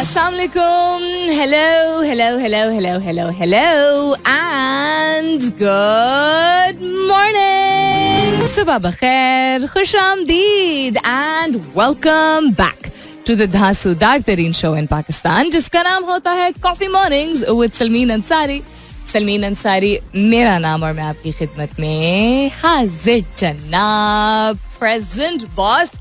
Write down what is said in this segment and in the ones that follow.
अस्सलाम वालेकुम, hello hello hello hello hello hello and good morning, सुबह बखैर, खुश आमदीद and welcome back to the धांसूदार तरीन शो इन पाकिस्तान, जिसका नाम होता है coffee mornings with Salmeen Ansari. Salmeen Ansari मेरा नाम और मैं आपकी खिदमत में हाजिर जनाब. Present boss.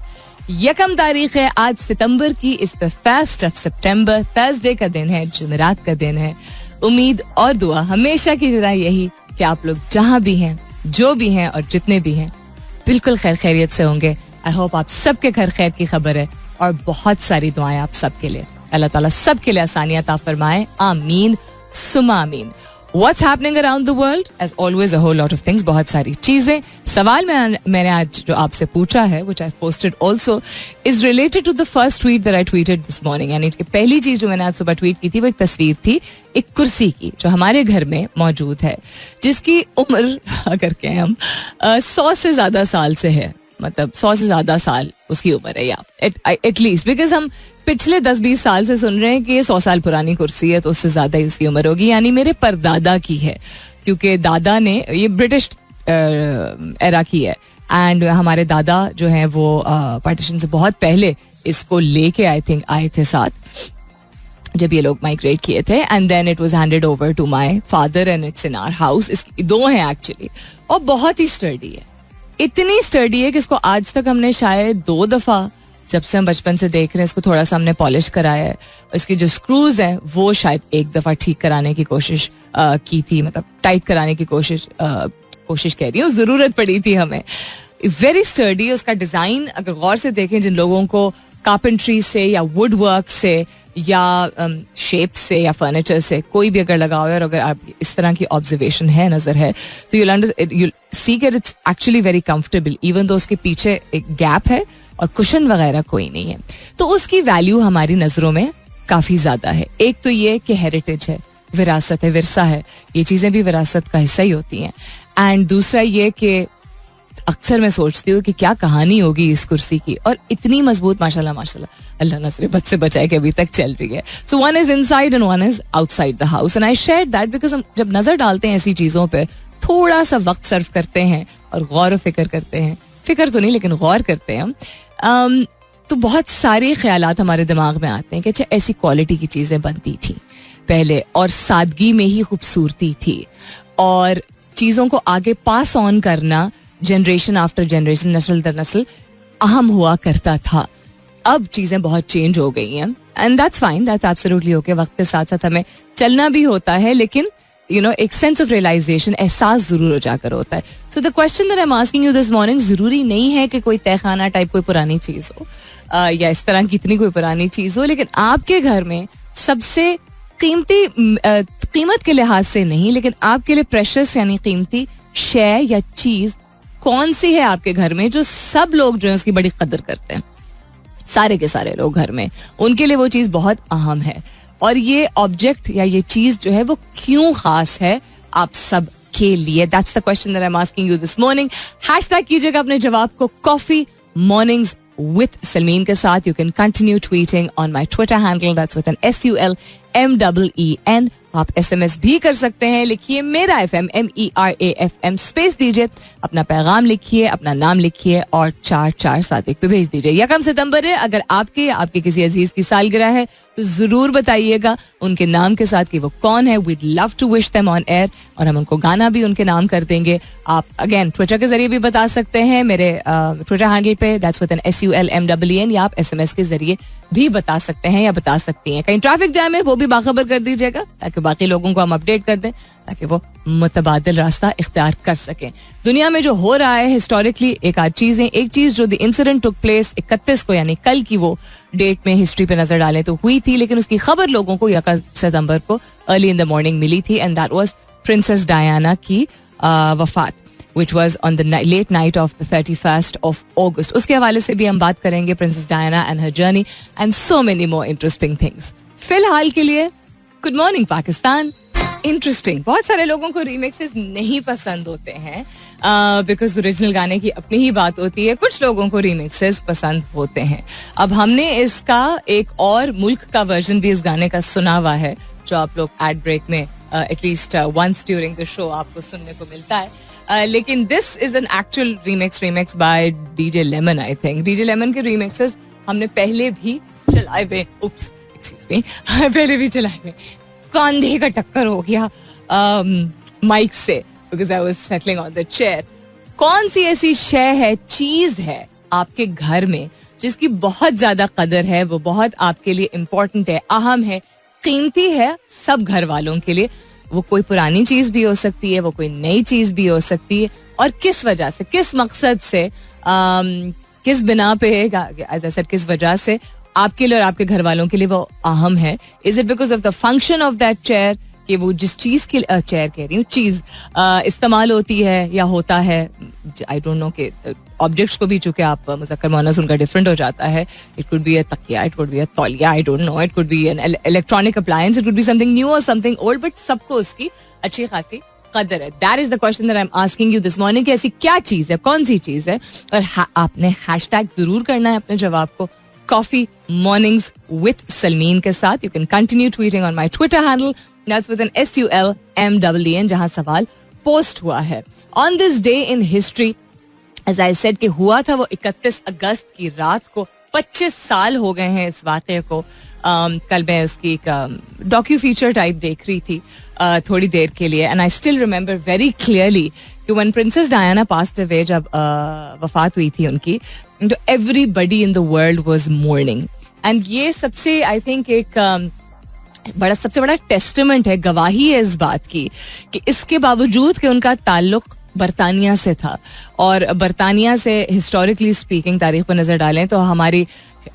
यकम तारीख है आज सितंबर की. Is the first of September, Thursday का दिन है, जुमेरात का दिन है. उम्मीद और दुआ हमेशा की तरह यही कि आप लोग जहां भी हैं, जो भी हैं और जितने भी हैं, बिल्कुल खैर खैरियत से होंगे. आई होप आप सबके घर खैर की खबर है और बहुत सारी दुआएं आप सबके लिए. अल्लाह ताला सबके लिए आसानियां अता फरमाए. आमीन सुमा आमीन. What's happening around the world? As always, a whole lot of things. बहुत सारी चीजें. सवाल मैंने आज जो आपसे पूछा है, which I posted also, is related to the first tweet that I tweeted this morning. यानी कि पहली चीज जो मैंने आज सुबह ट्वीट की थी वो एक तस्वीर थी एक कुर्सी की जो हमारे घर में मौजूद है, जिसकी उम्र अगर कहें हम 100 से ज्यादा साल से है. मतलब 100 से ज्यादा साल उसकी उम्र है, या एटलीस्ट, बिकॉज हम पिछले 10-20 साल से सुन रहे हैं कि ये 100 साल पुरानी कुर्सी है, तो उससे ज्यादा ही उसकी उम्र होगी. यानी मेरे परदादा की है, क्योंकि दादा ने, ये ब्रिटिश एरा की है, एंड हमारे दादा जो हैं वो पार्टीशन से बहुत पहले इसको लेके आई थिंक आए थे साथ, जब ये लोग माइग्रेट किए थे, and then it was handed over to my father and it's in our house. इसकी 2 हैं एक्चुअली, और बहुत ही स्टर्डी है. इतनी स्टर्डी है कि इसको आज तक हमने शायद 2 दफा, जब से हम बचपन से देख रहे हैं, इसको थोड़ा सा हमने पॉलिश कराया है. इसके जो स्क्रूज हैं वो शायद 1 दफा ठीक कराने की कोशिश की थी, मतलब टाइट कराने की कोशिश कह रही हूँ, जरूरत पड़ी थी हमें. Very sturdy. उसका डिजाइन अगर गौर से देखें, जिन लोगों को कार्पेंट्री से या वुड वर्क से या शेप से या फर्नीचर से कोई भी अगर लगा हुआ है, और अगर आप इस तरह की ऑब्जर्वेशन है, नजर है, तो you'll see that it's actually very comfortable, even though उसके पीछे एक गैप है और कुशन वगैरह कोई नहीं है. तो उसकी वैल्यू हमारी नजरों में काफी ज्यादा है. एक तो ये कि हेरिटेज है, विरासत है, विरसा है. ये चीजें भी विरासत का हिस्सा ही होती हैं. एंड दूसरा ये कि अक्सर मैं सोचती हूँ कि क्या कहानी होगी इस कुर्सी की, और इतनी मजबूत, माशाल्लाह माशाल्लाह, अल्लाह नजरे बद से बचाए, कि अभी तक चल रही है. So one is inside and one is outside the house, and I share that because हम जब नजर डालते हैं ऐसी चीजों पे, थोड़ा सा वक्त सर्व करते हैं और गौर फिक्र करते हैं, फिक्र तो नहीं लेकिन गौर करते हैं हम, तो बहुत सारे ख्यालात हमारे दिमाग में आते हैं कि अच्छा ऐसी क्वालिटी की चीजें बनती थी पहले, और सादगी में ही खूबसूरती थी, और चीजों को आगे पास ऑन करना जनरेशन आफ्टर जनरेशन, नस्ल दर नस्ल अहम हुआ करता था. अब चीजें बहुत चेंज हो गई हैं, and that's fine, that's absolutely okay. वक्त के साथ साथ हमें चलना भी होता है, लेकिन एक सेंस ऑफ रियलाइजेशन, एहसास जरूर उजागर होता है. So the question that I am asking you this morning, जरूरी नहीं है कि कोई तहखाना टाइप कोई पुरानी चीज हो, या इस तरह की इतनी कोई पुरानी चीज हो, लेकिन आपके घर में सबसे कीमती, कीमत के लिहाज से नहीं, लेकिन आपके लिए प्रेशस यानी कीमती शय या चीज कौन सी है आपके घर में, जो सब लोग जो है उसकी बड़ी कदर करते हैं, सारे के सारे लोग घर में, उनके लिए वो चीज बहुत अहम है. और ये ऑब्जेक्ट या ये चीज जो है वो क्यों खास है आप सब के लिए. That's the question that I am asking you this morning. Hashtag कीजिएगा अपने जवाब को कॉफी मॉर्निंग्स विद सलमीन के साथ. You can continue tweeting on my Twitter handle, that's with an SULMEEN. आप SMS भी कर सकते हैं. लिखिए मेरा FM, MERAFM, स्पेस दीजिए, अपना पैगाम लिखिए, अपना नाम लिखिए और 4471 पे भेज दीजिए. यकम सितंबर है, अगर आपके किसी अजीज की सालगिरह है तो जरूर बताइएगा उनके नाम के साथ कि वो कौन है. We'd love to wish them on air, और हम उनको गाना भी उनके नाम कर देंगे. आप अगेन ट्विटर के जरिए भी बता सकते हैं, मेरे ट्विटर हैंडल पे, दैट्स विद एन SULMEEN, या आप SMS के जरिए भी बता सकते हैं या बता सकती हैं. कहीं ट्रैफिक जैम है वो भी बाखबर कर दीजिएगा, ताकि बाकी लोगों को हम अपडेट कर दें, ताकि वो मुतबादिल रास्ता इख्तियार कर सकें. दुनिया में जो हो रहा है हिस्टोरिकली, एक आध चीजें, एक चीज जो द इंसिडेंट टुक प्लेस 31 को, यानी कल की वो डेट में हिस्ट्री पे नजर डालें तो हुई थी, लेकिन उसकी खबर लोगों को 1 सितंबर को अर्ली इन द मॉर्निंग मिली थी, and that was princess Diana की वफात, which was on the late night of the 31st of August. उसके हवाले से भी हम बात करेंगे, princess Diana and her journey and so many more interesting things. फिलहाल के लिए गुड मॉर्निंग पाकिस्तान. इंटरेस्टिंग. बहुत सारे लोगों को रीमिक्सेस नहीं पसंद होते हैं बिकॉज ओरिजिनल गाने की अपनी ही बात होती है. कुछ लोगों को रीमिक्सेस पसंद होते हैं. अब हमने इसका एक और मुल्क का वर्जन भी इस गाने का सुना हुआ है जो आप लोग एड ब्रेक में at least once during the show आपको सुनने को मिलता है. लेकिन this is an actual remix by DJ Lemon. I think DJ Lemon के रीमिक्सेस हमने पहले भी चलाए हुए. उप्स, एक्सक्यूज मी, पहले भी चलाए हुए. कंधे का टक्कर हो गया माइक से because I was settling on the chair. कौन सी ऐसी शय है, चीज है आपके घर में जिसकी बहुत ज्यादा कदर है, वो बहुत आपके लिए इम्पोर्टेंट है, अहम है, कीमती है सब घर वालों के लिए? वो कोई पुरानी चीज भी हो सकती है, वो कोई नई चीज भी हो सकती है. और किस वजह से, किस मकसद से, किस बिना पे, एज आई सेड, किस वजह से आपके लिए और आपके घर वालों के लिए वो अहम है? Is it because of the function of that chair, कि वो जिस चीज की चेयर कह रही हूँ, चीज इस्तेमाल होती है या होता है? आई डोंट नो कि ऑब्जेक्ट्स को भी चूंकि आप मुज़क्कर मुअन्नस उनका डिफरेंट हो जाता है. इट कुड बी अ तकिया, इट कुड बी अ तौलिया, I don't know, it could be an electronic appliance, it could be something new और समथिंग ओल्ड, बट सबको उसकी अच्छी खासी कदर है. That is the question that I am asking you this morning कि ऐसी क्या चीज है, कौन सी चीज है? और आपने हैशटैग जरूर करना है अपने जवाब को कॉफी मॉर्निंग्स विद सलमीन के साथ. You can continue tweeting on my Twitter handle, that's with an SULMEEN, जहां सवाल पोस्ट हुआ है. On this day in history, as I said, कि हुआ था वो 31 अगस्त की रात को. 25 साल हो गए हैं इस वाक़े को. कल मैं उसकी एक डॉक्यू फीचर टाइप देख रही थी थोड़ी देर के लिए, and I still remember very clearly कि when princess Diana passed away, जब वफात हुई थी उनकी, तो everybody in the world was mourning. And ये सबसे, आई थिंक, एक सबसे बड़ा टेस्टमेंट है, गवाही है इस बात की कि इसके बावजूद कि उनका ताल्लुक बरतानिया से था, और बरतानिया से हिस्टोरिकली स्पीकिंग तारीख पर नजर डालें तो हमारी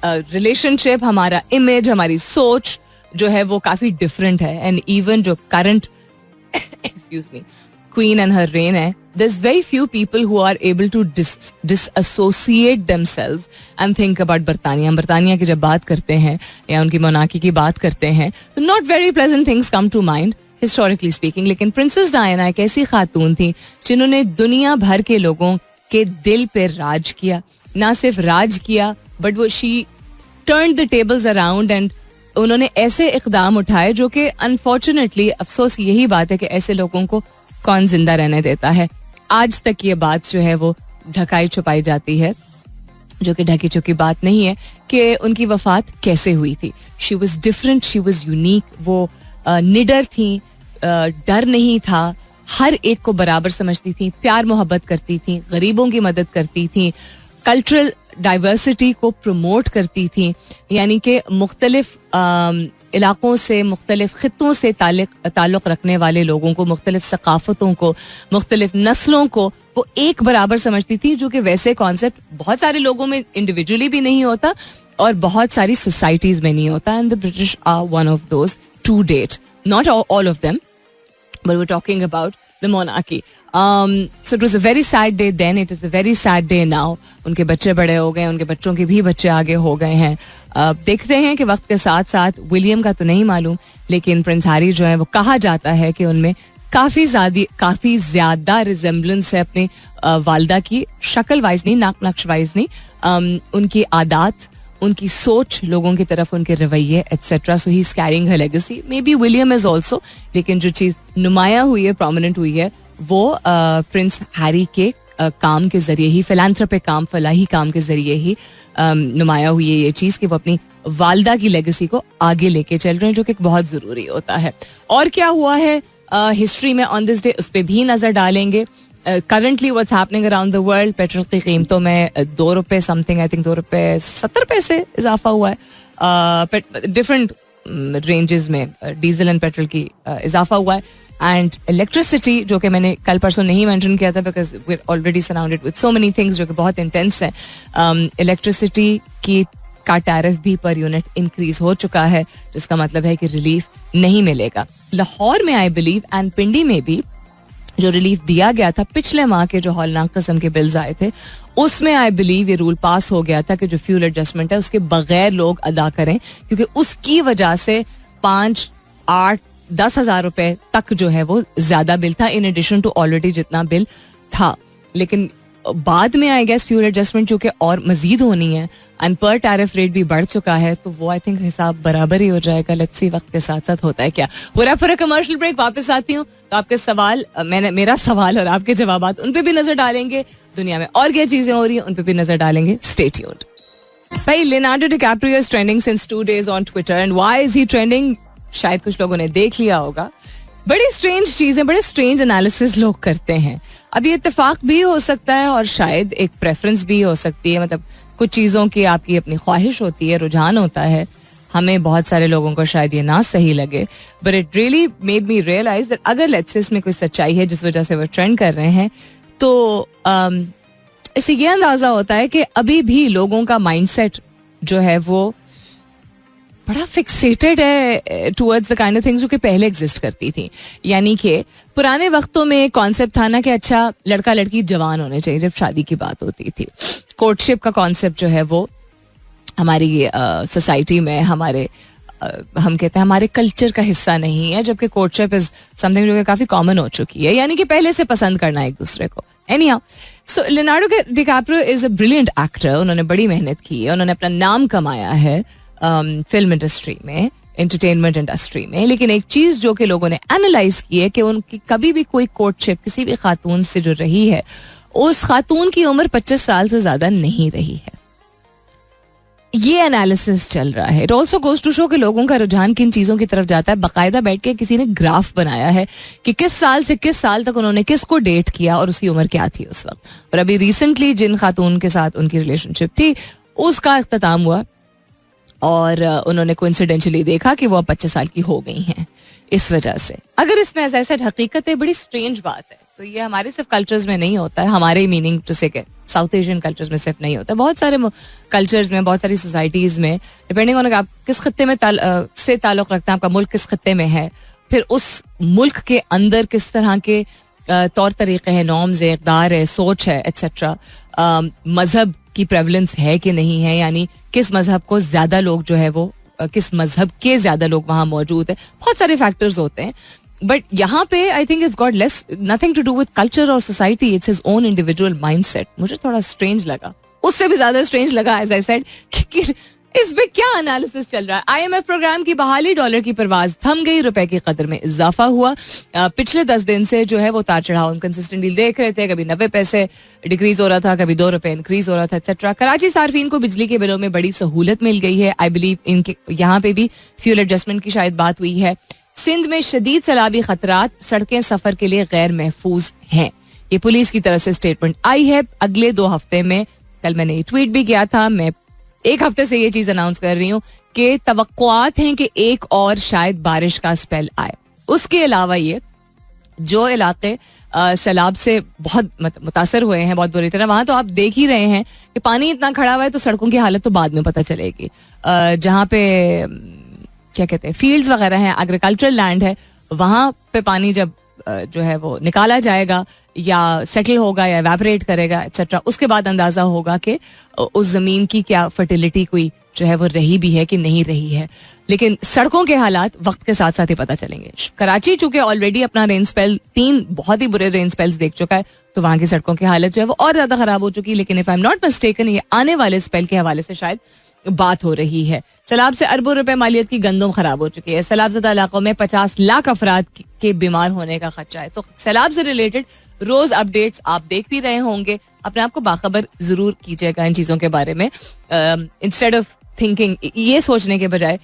रिलेशनशिप, हमारा इमेज, हमारी सोच जो है वो काफी डिफरेंट है. एंड इवन जो current excuse me queen and her rain है, there's very few people who are able to disassociate themselves and think about बरतानिया. बरतानिया की जब बात करते हैं या उनकी मोनार्की की बात करते हैं तो not very pleasant things come to mind historically speaking. लेकिन प्रिंसेस डायना एक ऐसी खातून थी जिन्होंने दुनिया भर के लोगों के दिल पे राज किया. ना सिर्फ राज किया, बट वो she turned the tables around and उन्होंने ऐसे इकदाम उठाए जो कि अनफॉर्चुनेटली, अफसोस की यही बात है कि ऐसे लोगों को कौन जिंदा रहने देता है. आज तक ये बात जो है वो ढकाई छुपाई जाती है, जो कि ढकी चुकी बात नहीं है, कि उनकी वफात कैसे हुई थी. She was different, she was unique. वो निडर थी, डर नहीं था, हर एक को बराबर समझती थी, प्यार मोहब्बत करती थी, गरीबों की मदद करती थी, कल्चरल डाइवर्सिटी को प्रमोट करती थी. यानी कि मुख्तलिफ इलाकों से, मुख्तलिफ खित्तों से ताल्लुक़ रखने वाले लोगों को, मुख्तलिफ सकाफ़तों को, मुख्तलिफ नस्लों को वो एक बराबर समझती थी, जो कि वैसे कॉन्सेप्ट बहुत सारे लोगों में इंडिविजुअली भी नहीं होता और बहुत सारी सोसाइटीज़ में नहीं होता. And the British are one of those to date, not all of them, but we're talking about the monarchy. So it was a very sad day then, it is a very sad day now. उनके बच्चे बड़े हो गए, उनके बच्चों के भी बच्चे आगे हो गए हैं. देखते हैं कि वक्त के साथ साथ, विलियम का तो नहीं मालूम, लेकिन प्रिंस हैरी जो है वो कहा जाता है कि उनमें काफ़ी ज़्यादा रिजेम्बलेंस है अपनी वालदा की, शक्ल वाइज नहीं, नाक नक्श वाइज नहीं, उनकी आदात, उनकी सोच, लोगों की तरफ उनके रवैये etcetera. So he is carrying her legacy. May be William is also, लेकिन जो चीज़ नुमाया हुई है, प्रोमिनेंट हुई है, वो प्रिंस हैरी के काम के जरिए ही, फिलैंथ्रोपिक काम, फलाही काम के जरिए ही नुमाया हुई है ये चीज़ कि वो अपनी वालदा की लेगेसी को आगे लेके चल रहे हैं, जो कि बहुत ज़रूरी होता है. और क्या हुआ है हिस्ट्री में ऑन दिस डे, उस पर भी नज़र डालेंगे. Currently what's happening around the world. Petrol की कीमतों में ₹2 समथिंग, आई थिंक ₹2.70 इजाफा हुआ है. डिफरेंट रेंजेस में डीजल एंड पेट्रोल की इजाफा हुआ है. एंड इलेक्ट्रिसिटी, जो कि मैंने कल परसों नहीं मेंशन किया था because we are already surrounded with so many things जो कि बहुत इंटेंस है. इलेक्ट्रिसिटी की का टैरिफ भी पर यूनिट इंक्रीज हो चुका है, जिसका मतलब है कि रिलीफ नहीं मिलेगा. लाहौर में आई बिलीव एंड पिंडी में भी जो रिलीफ दिया गया था पिछले माह के जो हौलनाक किस्म के बिल्स आए थे, उसमें आई बिलीव ये रूल पास हो गया था कि जो फ्यूल एडजस्टमेंट है उसके बगैर लोग अदा करें, क्योंकि उसकी वजह से 5-8 10,000 रुपए तक जो है वो ज्यादा बिल था, इन एडिशन टू ऑलरेडी जितना बिल था. लेकिन बाद में आई गेस फ्यूल एडजस्टमेंट चूंकि और मजीद होनी है एंड पर टैरिफ रेट भी बढ़ चुका है, तो वो आई थिंक हिसाब बराबर ही हो जाएगा. लेट्स सी वक्त के साथ साथ होता है क्या. पूरा पूरा कमर्शियल ब्रेक, वापस आती हूँ तो आपके सवाल, मेरा सवाल और आपके जवाब उन पे भी नजर डालेंगे. दुनिया में और क्या चीजें हो रही हैं उन पे भी नजर डालेंगे. Stay tuned. भाई, Leonardo DiCaprio is trending since 2 days on Twitter. And why is he trending? शायद कुछ लोगों ने देख लिया होगा. बड़ी स्ट्रेंज चीजें, बड़े स्ट्रेंज एनालिसिस लोग करते हैं. अब ये इत्तेफाक भी हो सकता है और शायद एक प्रेफरेंस भी हो सकती है. मतलब कुछ चीजों की आपकी अपनी ख्वाहिश होती है, रुझान होता है. हमें बहुत सारे लोगों को शायद ये ना सही लगे, but it really made me realise that अगर लेट्स से इसमें कोई सच्चाई है जिस वजह से वो ट्रेंड कर रहे हैं, तो इससे ये अंदाजा होता है कि अभी भी लोगों का माइंडसेट जो है वो बड़ा फिक्सेटेड है towards the kind of things जो कि पहले एग्जिस्ट करती थी. यानी कि पुराने वक्तों में एक कॉन्सेप्ट था ना कि अच्छा लड़का लड़की जवान होने चाहिए जब शादी की बात होती थी. कोर्टशिप का कॉन्सेप्ट जो है वो हमारी सोसाइटी में हमारे हम कहते हैं हमारे कल्चर का हिस्सा नहीं है, जबकि कोर्टशिप इज समथिंग जो कि काफी कॉमन हो चुकी है. यानी कि पहले से पसंद करना एक दूसरे को. Anyhow, so Leonardo DiCaprio is a brilliant actor. उन्होंने बड़ी मेहनत की है, उन्होंने अपना नाम कमाया है फिल्म इंडस्ट्री में, एंटरटेनमेंट इंडस्ट्री में. लेकिन एक चीज जो कि लोगों ने एनालाइज की है कि उनकी कभी भी कोई कोर्टशिप किसी भी खातून से जो रही है, उस खातून की उम्र 25 साल से ज्यादा नहीं रही है. ये एनालिसिस चल रहा है. It also goes to show कि लोगों का रुझान किन चीजों की तरफ जाता है. बाकायदा बैठ के किसी ने ग्राफ बनाया है कि किस साल से किस साल तक उन्होंने किसको डेट किया और उसकी उम्र क्या थी उस वक्त. और अभी रिसेंटली जिन खातून के साथ उनकी रिलेशनशिप थी उसका इख्तिताम हुआ और उन्होंने कोइंसिडेंटली देखा कि वो 25 साल की हो गई हैं. इस वजह से अगर इसमें ऐसा हकीकत है, बड़ी स्ट्रेंज बात है. तो ये हमारे सिर्फ कल्चर्स में नहीं होता है, हमारे मीनिंग टू से साउथ एशियन कल्चर्स में सिर्फ नहीं होता, बहुत सारे कल्चर्स में, बहुत सारी सोसाइटीज में, डिपेंडिंग ऑन आप किस खत्ते में से ताल्लुक रखते हैं, आपका मुल्क किस खत्ते में है, फिर उस मुल्क के अंदर किस तरह के तौर तरीके हैं, नॉर्म्स है, इक़दार है, सोच है, एट्सेट्रा. मजहब की प्रेवलेंस है कि नहीं है, यानी किस मजहब को ज्यादा लोग जो है वो किस मजहब के ज्यादा लोग वहां मौजूद है. बहुत सारे फैक्टर्स होते हैं. बट यहाँ पे I think it's got less nothing to do with culture और society, it's his own individual mindset. मुझे थोड़ा स्ट्रेंज लगा, उससे भी ज्यादा स्ट्रेंज लगा एज आई सेड कि इस पे क्या एनालिसिस चल रहा है. IMF प्रोग्राम की बहाली, डॉलर की परवाज थम गई, रुपए की कदर में इजाफा हुआ. पिछले 10 दिन से जो है वो तार चढ़ाव हम कंसिस्टेंटली देख रहे थे. कभी 90 पैसे डिक्रीज हो रहा था, कभी 2 रुपए इंक्रीज हो रहा था, एक्सेट्रा. कराची सार्फिन को बिजली के बिलों में बड़ी सहूलत मिल गई है. आई बिलीव इनके यहाँ पे भी फ्यूल एडजस्टमेंट की शायद बात हुई है. सिंध में शदीद सैलाबी खतरात, सड़कें सफर के लिए गैर महफूज हैं. ये पुलिस की तरफ से स्टेटमेंट आई है. अगले 2 हफ्ते में, कल मैंने ये ट्वीट भी किया था, मैं 1 हफ्ते से ये चीज अनाउंस कर रही हूँ कि तवक्कुआत हैं कि एक और शायद बारिश का स्पेल आए. उसके अलावा ये जो इलाके सैलाब से बहुत मुतासर हुए हैं बहुत बुरी तरह, वहां तो आप देख ही रहे हैं कि पानी इतना खड़ा हुआ है, तो सड़कों की हालत तो बाद में पता चलेगी. जहाँ पे क्या कहते हैं फील्ड्स वगैरह हैं, एग्रीकल्चरल लैंड है, वहां पे पानी जब जो है वो निकाला जाएगा या सेटल होगा या एवेपोरेट करेगा एक्सेट्रा, उसके बाद अंदाजा होगा कि उस जमीन की क्या फर्टिलिटी कोई जो है वो रही भी है कि नहीं रही है. लेकिन सड़कों के हालात वक्त के साथ साथ ही पता चलेंगे. कराची चूंकि ऑलरेडी अपना रेन स्पेल 3 बहुत ही बुरे रेन स्पेल्स देख चुका है, तो वहां की सड़कों की हालत जो है वो और ज्यादा खराब हो चुकी है. लेकिन if I am not mistaken, ये आने वाले स्पेल के हवाले से शायद बात हो रही है. सैलाब से अरबों रुपए मालियत की गंदम खराब हो चुकी है. सैलाबज़दा इलाकों में 50 लाख अफराद के बीमार होने का खदशा है. तो सैलाब से रिलेटेड रोज अपडेट्स आप देख भी रहे होंगे. अपने आप को बाखबर जरूर कीजिएगा इन चीजों के बारे में, इंस्टेड ऑफ थिंकिंग, ये सोचने के बजाय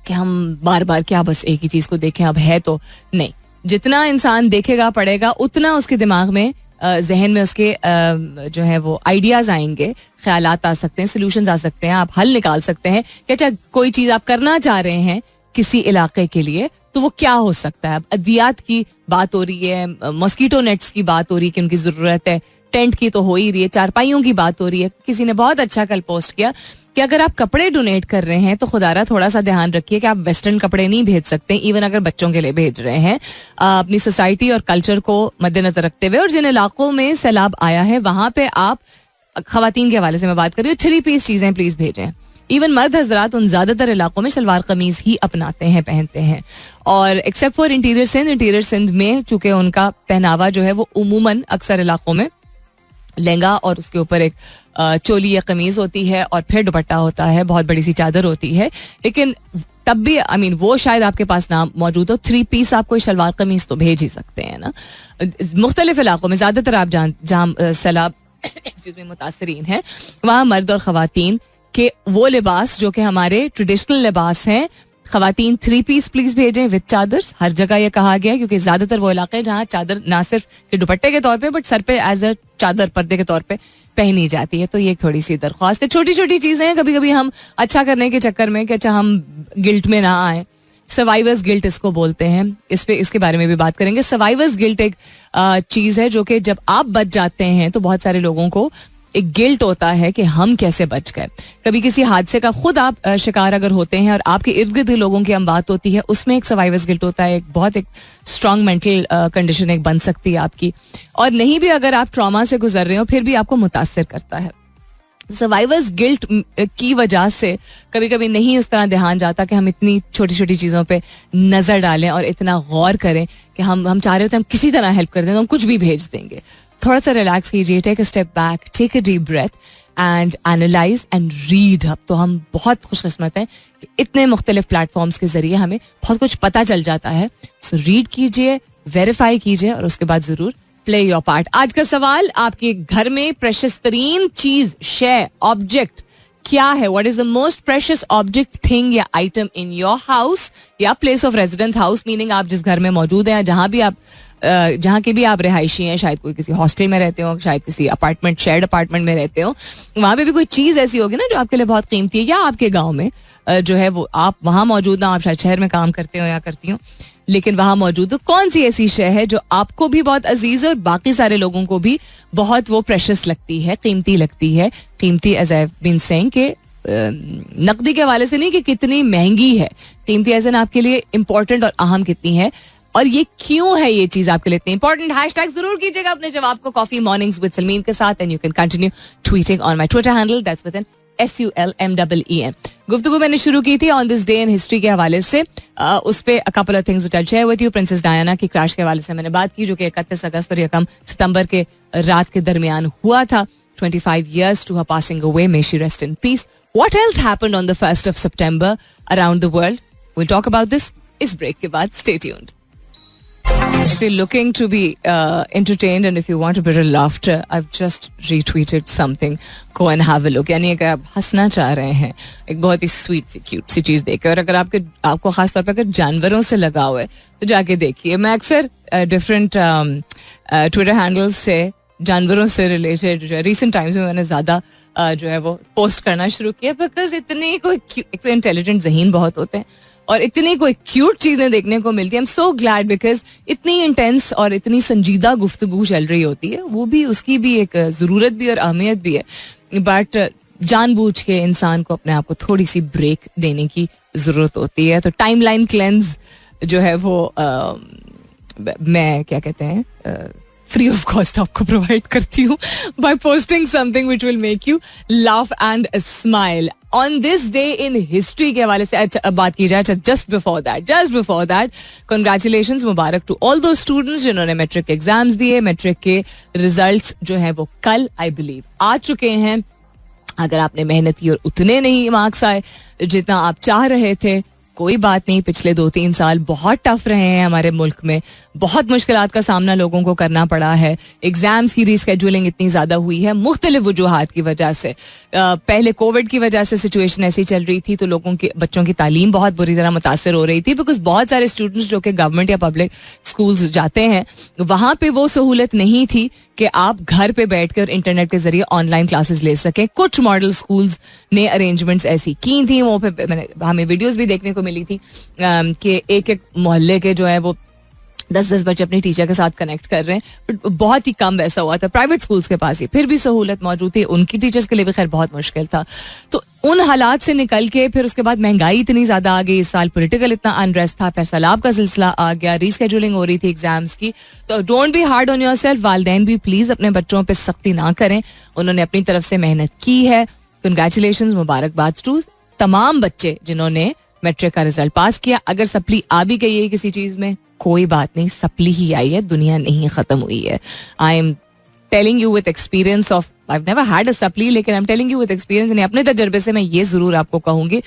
कि हम बार बार क्या बस एक ही चीज को देखें. अब है तो नहीं, जितना इंसान देखेगा पढ़ेगा उतना उसके दिमाग में, जहन में उसके जो है वो आइडियाज आएंगे, ख्यालात आ सकते हैं, सोल्यूशंस आ सकते हैं, आप हल निकाल सकते हैं कि अच्छा कोई चीज आप करना चाह रहे हैं किसी इलाके के लिए, तो वो क्या हो सकता है. अब अद्वियात की बात हो रही है, मॉस्किटो नेट्स की बात हो रही है कि उनकी जरूरत है, टेंट की तो हो ही रही है, चारपाइयों की बात हो रही है. किसी ने बहुत अच्छा कल पोस्ट किया कि अगर आप कपड़े डोनेट कर रहे हैं तो खुदारा थोड़ा सा ध्यान रखिए कि आप वेस्टर्न कपड़े नहीं भेज सकते, इवन अगर बच्चों के लिए भेज रहे हैं, अपनी सोसाइटी और कल्चर को मद्देनजर रखते हुए. और जिन इलाकों में सैलाब आया है वहां पे आप, खवातीन के हवाले से मैं बात कर रही हूँ, 3 पीस चीजें प्लीज भेजें. इवन मर्द हजरात उन ज़्यादातर इलाकों में शलवार कमीज ही अपनाते हैं, पहनते हैं. और एक्सेप्ट फॉर इंटीरियर सिंध में चूंकि उनका पहनावा जो है वो उमूमन अक्सर इलाकों में लहंगा और उसके ऊपर एक चोली या कमीज होती है और फिर दुपट्टा होता है, बहुत बड़ी सी चादर होती है. लेकिन तब भी वो शायद आपके पास ना मौजूद हो, 3 पीस आप कोई शलवार कमीज तो भेज ही सकते हैं ना. मुख्तलिफ इलाकों में ज़्यादातर आप जहाँ सैलाब मुतासरीन है वहाँ मर्द और ख़वातीन के वो लिबास जो कि हमारे ट्रेडिशनल लिबास हैं, ख़वातीन 3 पीस प्लीज भेजें विद चादर्स. हर जगह ये कहा गया क्योंकि ज़्यादातर वो इलाके हैं जहाँ चादर ना सिर्फ के दुपट्टे के तौर पे बट सर पे एज अ चादर पर्दे के तौर पे पहनी जाती है. तो ये एक थोड़ी सी दरख्वास्त है. छोटी छोटी चीज़ें हैं, कभी कभी हम अच्छा करने के चक्कर में कि अच्छा हम गिल्ट में ना आए. सर्वाइवर्स गिल्ट इसको बोलते हैं, इसके बारे में भी बात करेंगे. सर्वाइवर्स गिल्ट एक चीज़ है जो कि जब आप बच जाते हैं तो बहुत सारे लोगों को एक गिल्ट होता है कि हम कैसे बच गए. कभी किसी हादसे का खुद आप शिकार अगर होते हैं और आपके इर्द गिर्द लोगों की हम बात होती है, उसमें एक सर्वाइवर्स गिल्ट होता है. एक स्ट्रांग मेंटल कंडीशन एक बन सकती है आपकी. और नहीं भी अगर आप ट्रॉमा से गुजर रहे हो फिर भी आपको मुतासिर करता है. सर्वाइवर्स गिल्ट की वजह से कभी कभी नहीं उस तरह ध्यान जाता कि हम इतनी छोटी छोटी चीज़ों पे नज़र डालें और इतना गौर करें कि हम चाह रहे होते हैं हम किसी तरह हेल्प कर दें तो हम कुछ भी भेज देंगे. थोड़ा सा रिलैक्स कीजिए, take a step back, take a deep breath and analyse and read. अब तो हम बहुत खुशकिस्मत हैं कि इतने मुख्तलिफ प्लेटफॉर्म्स के जरिए हमें बहुत कुछ पता चल जाता है. सो रीड कीजिए, वेरीफाई कीजिए और उसके बाद ज़रूर प्ले योर पार्ट. आज का सवाल, आपके घर में प्रेशियस तरीन चीज, शय, ऑब्जेक्ट क्या है? What is the most precious object, thing या आइटम इन योर हाउस या place of residence. House meaning आप जिस घर में मौजूद हैं, जहाँ के भी आप रिहायशी हैं, शायद कोई किसी हॉस्टल में रहते हो, शायद किसी अपार्टमेंट, शेयर्ड अपार्टमेंट में रहते हो, वहाँ पे भी कोई चीज़ ऐसी होगी ना जो आपके लिए बहुत कीमती है. या आपके गाँव में जो है वो आप वहाँ मौजूद ना, आप शायद शहर में काम करते हो या करती हो, लेकिन वहाँ मौजूद हो. कौन सी ऐसी शय है जो आपको भी बहुत अजीज है और बाकी सारे लोगों को भी बहुत वो प्रेशियस लगती है, कीमती लगती है. कीमती एज आई बीन सेइंग के नकदी के हवाले से नहीं कि कितनी महंगी है, कीमती एज एन आपके लिए इंपॉर्टेंट और अहम कितनी है और ये क्यों है ये चीज आपके लिए इतनी इंपॉर्टेंट. हैशटैग जरूर कीजिएगा अपने जवाब को कॉफी मॉर्निंग्स विद सलमीन के साथ and you can continue tweeting on my Twitter handle, that's with an SULMEEN. गुफ्तगू मैंने शुरू की थी on this day in history के हवाले से. उस पे a couple of things which I share with you. Princess Diana की क्रैश के हवाले से मैंने बात की जो कि 31 अगस्त और 1 सितंबर के रात के दरमियान हुआ था. 25 years to her passing away. May she rest in peace. What else happened on the 1st of September around the world? We'll talk about this इस ब्रेक के बाद. Stay tuned. If you're looking to be entertained and if you want a bit of laughter, I've just retweeted something. Go and have a look. यानी अगर आप हंसना चाह रहे हैं एक बहुत ही स्वीट सी क्यूट सी चीज़ देखकर, और अगर आपको खास तौर पर अगर जानवरों से लगाव है तो जाके देखिए. मैं अक्सर डिफरेंट ट्विटर हैंडल्स से जानवरों से रिलेटेड रिसेंट टाइम्स में मैंने ज़्यादा जो है वो पोस्ट करना शुरू किया, बिकॉज इतनी कोई इंटेलिजेंट ज़हीन बहुत होते हैं और इतनी कोई क्यूट चीज़ें देखने को मिलती है. I am so glad because इतनी इंटेंस और इतनी संजीदा गुफ्तगू चल रही होती है, वो भी उसकी भी एक ज़रूरत भी और अहमियत भी है. बट जानबूझ के इंसान को अपने आप को थोड़ी सी ब्रेक देने की ज़रूरत होती है. तो टाइमलाइन क्लेंस जो है वो मैं क्या कहते हैं फ्री ऑफ कॉस्ट आपको प्रोवाइड करती हूँ by posting something which will make you laugh and smile on this day in history के हवाले से. अच्छा बात की जाए, जस्ट बिफोर दैट कंग्रेचुलेशंस, मुबारक टू ऑल दो स्टूडेंट्स जिन्होंने मैट्रिक एग्जाम्स दिए. मैट्रिक के रिजल्ट्स जो है वो कल आई बिलीव आ चुके हैं. अगर आपने मेहनत की और उतने नहीं मार्क्स आए जितना आप चाह रहे थे, कोई बात नहीं. पिछले 2-3 साल बहुत टफ रहे हैं हमारे मुल्क में, बहुत मुश्किलात का सामना लोगों को करना पड़ा है. एग्जाम्स की रीस्केड्यूलिंग इतनी ज़्यादा हुई है मुख्तलिफ वजूहात की वजह से. पहले कोविड की वजह से सिचुएशन ऐसी चल रही थी तो लोगों की बच्चों की तालीम बहुत बुरी तरह मुतासर हो रही थी, बिकॉज बहुत सारे स्टूडेंट्स जो कि गवर्नमेंट या पब्लिक स्कूल्स जाते हैं वहाँ पे वो सहूलत नहीं थी कि आप घर पे बैठ कर इंटरनेट के जरिए ऑनलाइन क्लासेस ले सकें. कुछ मॉडल स्कूल्स ने अरेंजमेंट्स ऐसी की थी, वो पे मैंने हमें वीडियोस भी देखने को मिली थी कि एक मोहल्ले के जो है वो 10-10 बच्चे अपनी टीचर के साथ कनेक्ट कर रहे हैं. बट बहुत ही कम वैसा हुआ था. प्राइवेट स्कूल्स के पास ही फिर भी सहूलत मौजूद थी, उनकी टीचर्स के लिए भी खैर बहुत मुश्किल था. तो उन हालात से निकल के फिर उसके बाद महंगाई इतनी ज़्यादा आ गई, इस साल पॉलिटिकल इतना अनरेस्ट था, फिर सैलाब का सिलसिला आ गया, रीस्केड्यूलिंग हो रही थी एग्जाम्स की. तो don't be hard on yourself. वालिदैन भी प्लीज़ अपने बच्चों पर सख्ती ना करें. उन्होंने अपनी तरफ से मेहनत की है कंग्रेचुलेशंस, मुबारकबाद टू तमाम बच्चे जिन्होंने मैट्रिक का रिजल्ट पास किया. अगर सप्ली आ भी गई है किसी चीज में, कोई बात नहीं, सप्ली ही आई है, दुनिया नहीं खत्म हुई है. I am telling you with experience of, I have never had a supply, लेकिन I am telling you with experience. अपने तजर्बे से मैं ये जरूर आपको कहूंगी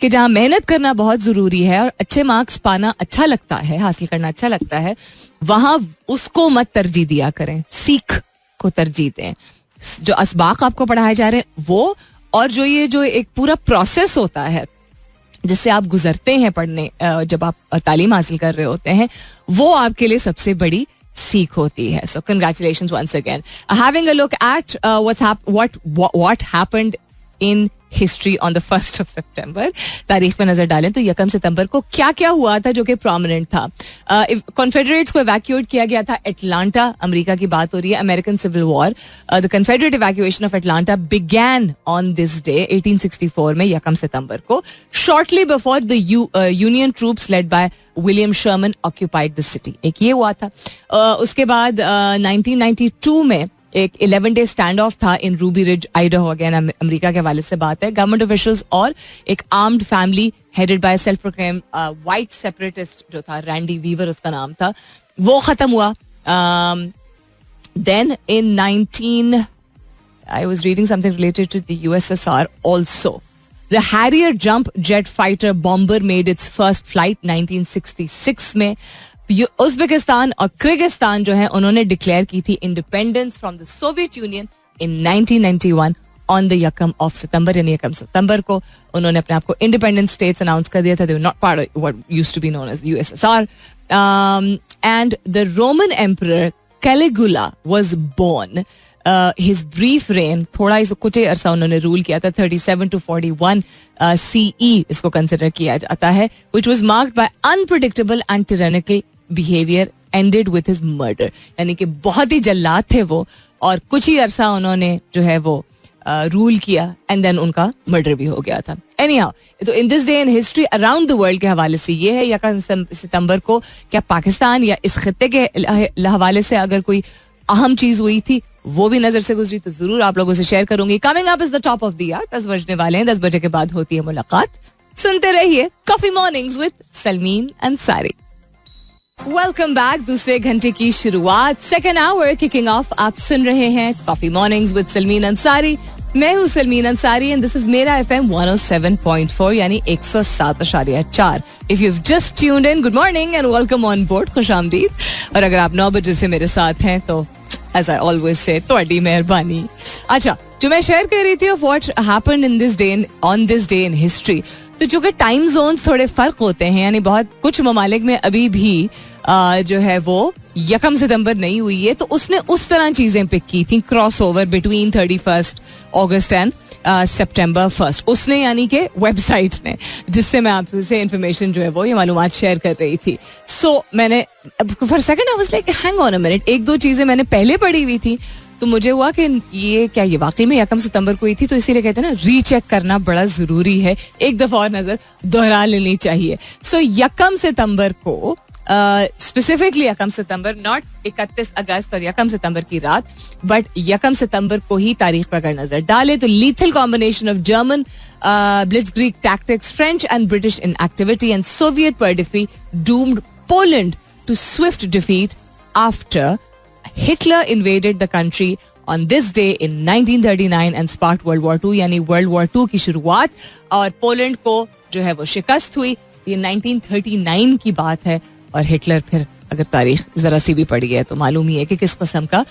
कि जहां मेहनत करना बहुत जरूरी है और अच्छे मार्क्स पाना अच्छा लगता है, हासिल करना अच्छा लगता है, वहां उसको मत तरजीह दिया करें, सीख को तरजीह दें. जो असबाक आपको पढ़ाए जा रहे हैं वो, और जो ये जो एक पूरा प्रोसेस होता है जिससे आप गुजरते हैं पढ़ने, जब आप तालीम हासिल कर रहे होते हैं, वो आपके लिए सबसे बड़ी सीख होती है. So congratulations once again. Having a look at what happened in history on the 1st of September. तारीख पर नजर डालें तो 1 सितंबर को क्या क्या हुआ था जो कि प्रोमिनेंट था. कॉन्फेडरेट्स को इवैक्यूएट किया गया था एटलांटा, अमेरिका की बात हो रही है. American Civil War, the Confederate evacuation of Atlanta began on this day 1864 में 1 सितंबर को. Shortly before the Union troops led by William Sherman occupied the city. एक ये हुआ था. उसके बाद 1992 में एक 11-day स्टैंड ऑफ था in Ruby Ridge, Idaho. Again America के हवाले से बात है. गवर्नमेंट ऑफिशियल्स और एक armed family headed by self proclaim white separatist जो था, रैंडी वीवर उसका नाम था, वो खत्म हुआ. Then in 19 I was reading something related to the USSR also. The Harrier jump jet fighter bomber made its first flight 1966 में. Uzbekistan और किर्गिस्तान जो है उन्होंने डिक्लेयर की थी independence from the Soviet union in 1991 on the 1 सितंबर, यानी 1 सितंबर को उन्होंने अपने आप को इंडिपेंडेंट स्टेट्स अनाउंस कर दिया था. They were not part of what used to be known as USSR. And the Roman emperor Caligula was born. His brief reign, थोड़ा इस कुछ अरसा उन्होंने रूल किया था, 37 to 41 CE इसको कंसिडर किया जाता है, which was marked by unpredictable and tyrannical behavior ended with his murder. यानी कि बहुत ही जल्लाद थे वो, और कुछ ही अरसा उन्होंने जो है वो रूल किया, एंड देन उनका मर्डर भी हो गया था. Anyhow, तो in this day in history around the world के हवाले से ये है 1 सितंबर को, क्या पाकिस्तान या इस खत्ते के हवाले से अगर कोई अहम चीज हुई थी वो भी नजर से गुजरी तो जरूर आप लोगों से शेयर करूंगी. Coming up is the top of the hour. 10 बजने वाले हैं, 10 बजे के बाद होती है मुलाकात. सुनते रहिए coffee mornings with Salmeen Ansari. Welcome back. दूसरे घंटे की शुरुआत, सेकेंड आवर किकिंग ऑफ. आप सुन रहे हैं coffee mornings with Salmeen Ansari. मैं हूं Salmeen Ansari and this is मेरा FM 107.4 यानी 107.4. If you have just tuned in, good morning and welcome on board, खुशामदीद. और अगर आप 9 बजे से मेरे साथ हैं तो as I always say, तोड़ी मेहरबानी. अच्छा, जो मैं शेयर कर रही थी of what happened in this day on this day in history, तो जो कि टाइम जोन्स थोड़े फर्क होते हैं, यानी बहुत कुछ ममालिक में अभी भी जो है वो 1 सितंबर नहीं हुई है, तो उसने उस तरह चीजें पिक की थी, cross over between 31 August and September 1st. उसने, यानी कि वेबसाइट ने, जिससे मैं आपसे इंफॉर्मेशन जो है वो ये मालूमात शेयर कर रही थी. सो मैंने for second I was like hang on a minute, एक दो चीजें मैंने पहले पढ़ी हुई थी तो मुझे हुआ कि ये क्या, ये वाकई में 1 सितंबर को हुई थी, तो इसीलिए कहते हैं ना रीचेक करना बड़ा जरूरी है, एक दफा और नजर दोहरा लेनी चाहिए. सो 1 सितंबर को स्पेसिफिकली 1 सितंबर, नॉट 31 अगस्त और 1 सितंबर की रात, बट 1 सितंबर को ही तारीख पर अगर नजर डाले तो lethal combination of German blitzkrieg tactics, French and British inactivity and Soviet perfidy doomed Poland to swift defeat after Hitler invaded the country on this day in 1939 and sparked World War II, यानी World War II की शुरुआत, और Poland को जो है वो शिकस्त हुई. ये 1939 की बात है, और हिटलर फिर अगर तारीख जरा सी भी पड़ी है तो मालूम ही है कि किस किस्म का,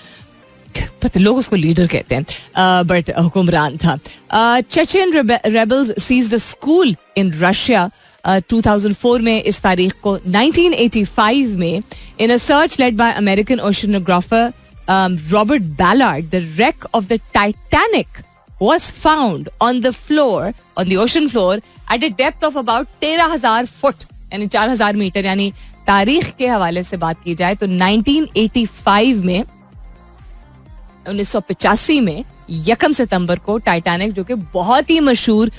पता लोग उसको लीडर कहते हैं, बट हुक्मरान था. Chechen rebels seized a school in Russia 2004 में. इस तारीख को 1985 में in a search led by American oceanographer Robert Ballard, the wreck of the Titanic was found on the ocean floor at a depth of about 13,000 foot, यानी 4,000 metre. यानी तारीख के हवाले से बात की जाए तो 1985 में, 1985 में 1 सितंबर को टाइटैनिक, जो कि बहुत ही मशहूर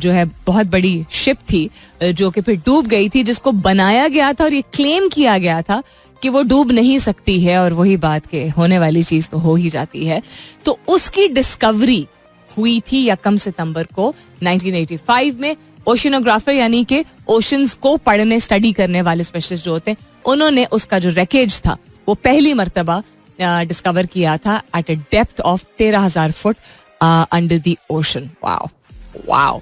जो है बहुत बड़ी शिप थी, जो कि फिर डूब गई थी, जिसको बनाया गया था और ये क्लेम किया गया था कि वो डूब नहीं सकती है, और वही बात के होने वाली चीज तो हो ही जाती है. तो उसकी डिस्कवरी हुई थी यकम सितंबर को 1985 में. ओशनोग्राफर यानी कि ओशंस को पढ़ने स्टडी करने वाले स्पेशलिस्ट जो होते हैं, उन्होंने उसका जो रैकेज था वो पहली मर्तबा डिस्कवर किया था at a depth of 13,000 foot under the ocean. Wow wow.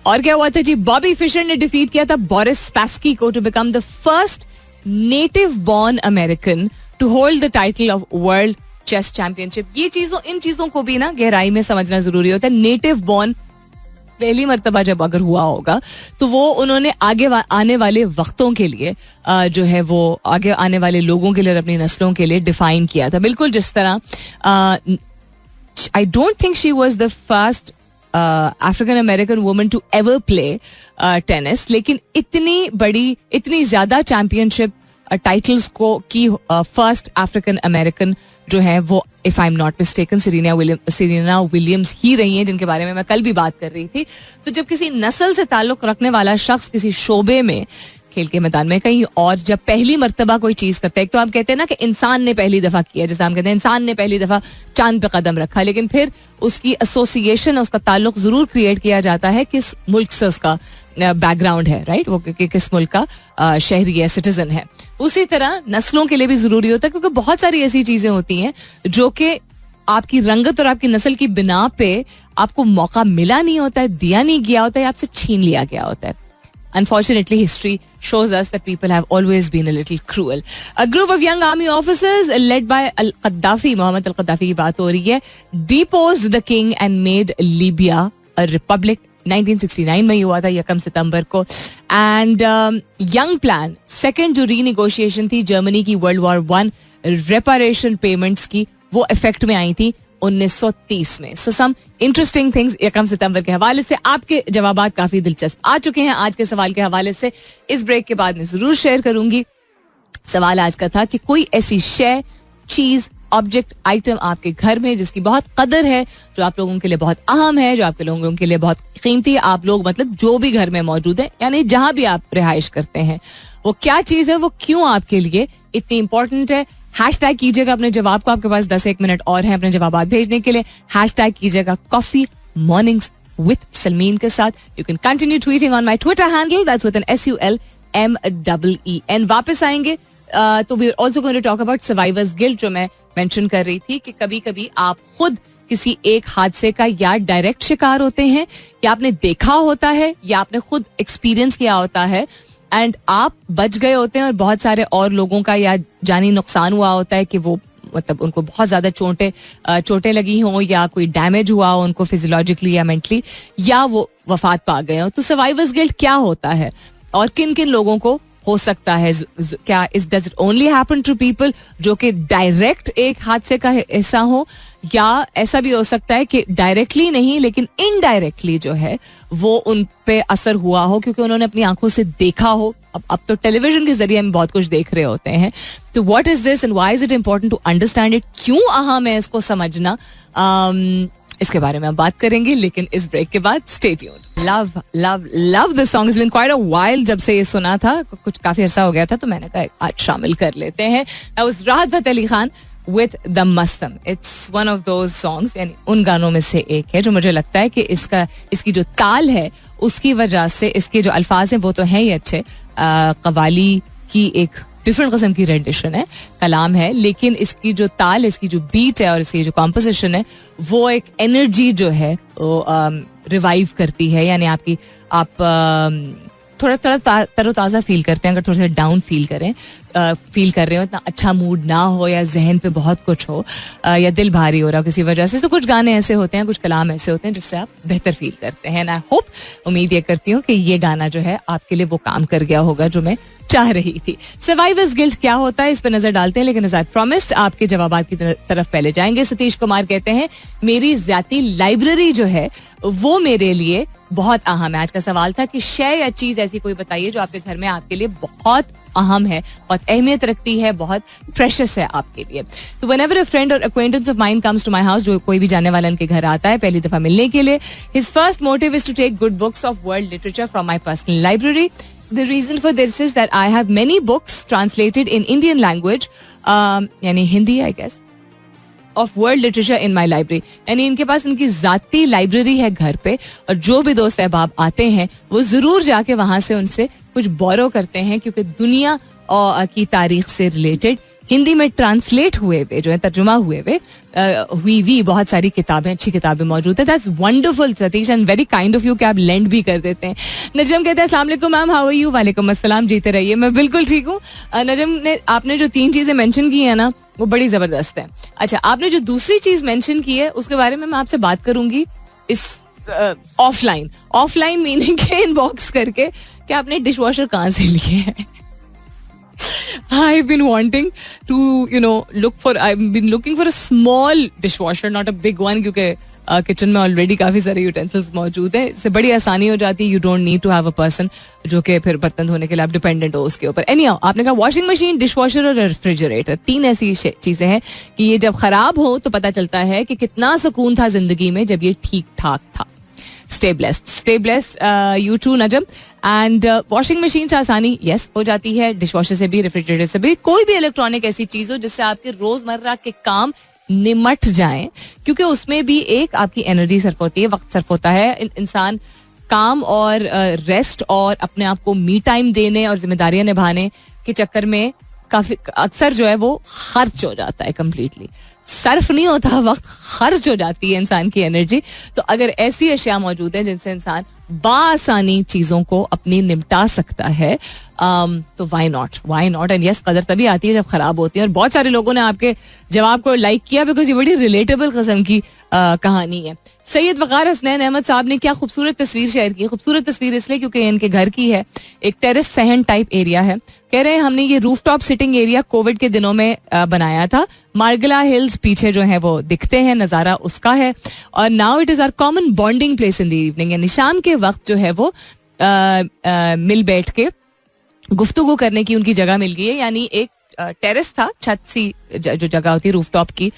और क्या हुआ था जी, बॉबी फिशर ने डिफीट किया था बोरिस स्पैस्की को to become the first native born American to hold the title of world chess championship. ये इन चीजों को भी ना गहराई में समझना जरूरी होता है. नेटिव बॉर्न पहली मर्तबा जब अगर हुआ होगा तो वो उन्होंने आगे आने वाले वक्तों के लिए जो है वो आगे आने वाले लोगों के लिए और अपनी नस्लों के लिए डिफाइन किया था. बिल्कुल जिस तरह I don't think she was the first African American woman to ever play tennis, लेकिन इतनी ज्यादा चैंपियनशिप टाइटल्स को की फर्स्ट अफ्रीकन अमेरिकन जो है वो, if I am not mistaken, Serena Williams ही रही हैं, जिनके बारे में मैं कल भी बात कर रही थी. तो जब किसी नस्ल से ताल्लुक रखने वाला शख्स किसी शोबे में, खेल के मैदान में कहीं और, जब पहली मर्तबा कोई चीज करता है, तो आप कहते हैं ना कि इंसान ने पहली दफा किया, जैसे हम कहते हैं इंसान ने पहली दफा चांद पे कदम रखा, लेकिन फिर उसकी एसोसिएशन, उसका ताल्लुक जरूर क्रिएट किया जाता है किस मुल्क से उसका बैकग्राउंड है, राइट, वो किस मुल्क का शहरी है, सिटीजन है. उसी तरह नस्लों के लिए भी जरूरी होता है, क्योंकि बहुत सारी ऐसी चीजें होती हैं जो कि आपकी रंगत और आपकी नस्ल की बिना पे आपको मौका मिला नहीं होता है, दिया नहीं गया होता है, आपसे छीन लिया गया होता है. Unfortunately, history shows us that people have always been a little cruel. A group of young army officers led by Al-Qaddafi, Mohammed Al-Qaddafi की बात हो रही है, deposed the king and made Libya a republic. 1969 में ये हुआ था यकम सितंबर को. एंड यंग प्लान, सेकेंड जो रीनेगोशिएशन थी जर्मनी की वर्ल्ड वॉर 1 रेपारेशन पेमेंट्स की, वो इफेक्ट में आई थी 1930 में. सो सम इंटरेस्टिंग थिंग्स यकम सितंबर के हवाले से. आपके जवाबात काफी दिलचस्प आ चुके हैं आज के सवाल के हवाले से. इस ब्रेक के बाद मैं जरूर शेयर करूंगी. सवाल आज का था कि कोई ऐसी शय, चीज, ऑब्जेक्ट, आइटम आपके घर में जिसकी बहुत कदर है, जो आप लोगों के लिए बहुत अहम है, जो आपके लोगों के लिए बहुत कीमती है, आप लोग मतलब जो भी घर में मौजूद है, यानी जहां भी आप रिहाइश करते हैं, वो क्या चीज है, वो क्यों आपके लिए इतनी इंपॉर्टेंट है. हैशटैग कीजिएगा अपने जवाब को. आपके पास 10-1 मिनट और हैं अपने जवाब भेजने के लिए. हैशटैग कीजिएगा कॉफी मॉर्निंग्स विद सलमीन के साथ. You can continue tweeting on my Twitter handle, that's with an SULMEEN. वापस आएंगे तो we are also going to talk about survivor's guilt, जो मैं मेंशन कर रही थी कि कभी कभी आप खुद किसी एक हादसे का या डायरेक्ट शिकार होते हैं, या आपने देखा होता है, या आपने खुद एक्सपीरियंस किया होता है, एंड आप बच गए होते हैं और बहुत सारे और लोगों का या जानी नुकसान हुआ होता है कि वो मतलब उनको बहुत ज्यादा चोटें लगी हों, या कोई डैमेज हुआ हो उनको फिजियोलॉजिकली या मेंटली, या वो वफात पा गए हो. तो सर्वाइवर्स गिल्ट क्या होता है और किन किन लोगों को हो सकता है? क्या does it only happen to people जो कि डायरेक्ट एक हादसे का हिस्सा हो, या ऐसा भी हो सकता है कि डायरेक्टली नहीं लेकिन इनडायरेक्टली जो है वो उन पे असर हुआ हो क्योंकि उन्होंने अपनी आंखों से देखा हो. अब तो टेलीविजन के जरिए हम बहुत कुछ देख रहे होते हैं. तो what is this and why is it important to understand it? क्यों अहम है इसको समझना? इसके बारे में हम बात करेंगे, लेकिन इस ब्रेक के बाद stay tuned. Love love love this song. It's been quite a while जब से ये सुना था, कुछ काफी अर्सा हो गया था, तो मैंने कहा आज शामिल कर लेते हैं. That was Rahat Fateh Ali Khan with the मस्तम. It's one of those songs, यानी उन गानों में से एक है जो मुझे लगता है कि इसकी जो ताल है उसकी वजह से, इसके जो अल्फाज हैं वो तो हैं ही अच्छे, कवाली की एक डिफरेंट किस्म की रेडिशन है, कलाम है, लेकिन इसकी जो ताल, इसकी जो बीट है और इसकी जो कॉम्पोजिशन है वो एक एनर्जी जो है वो रिवाइव करती है. यानी आप थोड़ा तरोताज़ा फील करते हैं. अगर थोड़ा सा डाउन फील कर रहे हो, इतना अच्छा मूड ना हो, या जहन पे बहुत कुछ हो, या दिल भारी हो रहा हो किसी वजह से, तो कुछ गाने ऐसे होते हैं, कुछ कलाम ऐसे होते हैं जिससे आप बेहतर फील करते हैं. आई होप, उम्मीद ये करती हूँ कि ये गाना जो है आपके लिए वो काम कर गया होगा जो मैं चाह रही थी. सर्वाइवर्स गिल्ट क्या होता है, इस पर नजर डालते हैं, लेकिन एज आई प्रॉमिस्ड आपके जवाबात की तरफ पहले जाएंगे. सतीश कुमार कहते हैं मेरी ज़ाती लाइब्रेरी जो है वो मेरे लिए बहुत अहम है. आज का सवाल था कि शय या चीज ऐसी कोई बताइए जो आपके घर में आपके लिए बहुत अहम है, बहुत अहमियत रखती है, बहुत प्रेशियस है आपके लिए. तो whenever a friend or acquaintance of mine comes to my house, जो कोई भी जाने वाला उनके घर आता है पहली दफा मिलने के लिए, his first motive is to take good books of world literature from my personal library. The reason for this is that I have many books translated in Indian language, यानी Hindi, I guess, of world literature in my library, यानी इनके पास इनकी जाती library है घर पे, और जो भी दोस्त अहबाब आते हैं वो जरूर जाके वहां से उनसे कुछ बोरो करते हैं, क्योंकि दुनिया की तारीख से रिलेटेड हिंदी में ट्रांसलेट हुए हुए जो है, तर्जुमा हुए हुए बहुत सारी किताबें, अच्छी किताबें मौजूद है. That's wonderful Satish and very kind of you कि आप लेंड भी कर देते हैं. नजम कहते हैं अस्सलाम वालेकुम मैम, हाउ आर यू? वालेकुम अस्सलाम, जीते रहिए. मैं बिल्कुल ठीक हूँ. नजम ने, आपने जो 3 चीजें मेंशन की है ना, वो बड़ी जबरदस्त है. अच्छा, आपने जो दूसरी चीज मेंशन की है उसके बारे में मैं आपसे बात करूंगी इस ऑफलाइन मीनिंग के इनबॉक्स करके कि आपने डिशवॉशर कहाँ से लिए है. I've been wanting to, I've been looking for a small dishwasher, not a big one, क्योंकि किचन में ऑलरेडी काफी सारे यूटेंसिल्स मौजूद है. इससे बड़ी आसानी हो जाती है. You don't need to have a person जो कि फिर बर्तन धोने के लिए आप डिपेंडेंट हो उसके ऊपर. एनीहाउ, आपने कहा वॉशिंग मशीन, डिशवॉशर और रेफ्रिजरेटर, 3 ऐसी चीजें हैं कि ये जब खराब हो तो पता चलता है कि कितना सुकून था जिंदगी में जब ये ठीक ठाक था. Stay blessed, you too Najam. And washing machine से आसानी यस हो जाती है, डिशवॉशर से भी, रेफ्रिजरेटर से भी. कोई भी इलेक्ट्रॉनिक ऐसी चीज हो जिससे आपके रोजमर्रा के काम निमट जाएं, क्योंकि उसमें भी एक आपकी एनर्जी सर्फ होती है, वक्त सर्फ होता है. इंसान काम और रेस्ट और अपने आप को मी टाइम देने और जिम्मेदारियां निभाने के चक्कर में काफी अक्सर जो है वो खर्च हो जाता है. कंप्लीटली सर्फ नहीं होता, वक्त खर्च हो जाती है इंसान की एनर्जी. तो अगर ऐसी अशिया मौजूद है जिनसे इंसान बासानी चीजों को अपनी निपटा सकता है, तो व्हाई नॉट. एंड यस, कदर तभी आती है जब खराब होती है. और बहुत सारे लोगों ने आपके जवाब को लाइक किया बिकॉज ये बड़ी रिलेटेबल किस्म की कहानी है. सैयद वकार हसनैन अहमद साहब ने क्या खूबसूरत तस्वीर शेयर की. खूबसूरत तस्वीर इसलिए क्योंकि इनके घर की है, एक टेरेस सहन टाइप एरिया है. कह रहे हैं हमने ये रूफटॉप सिटिंग एरिया कोविड के दिनों में बनाया था. मार्गला हिल्स पीछे जो है वो दिखते हैं, नजारा उसका है. और now it is our common bonding place in the evening. यानी शाम के वक्त जो है वो मिल बैठ के गुफ्तगू करने की उनकी जगह मिल गई है. यानी एक टेरेस था, छत सी जो जगह होती है रूफटॉप की,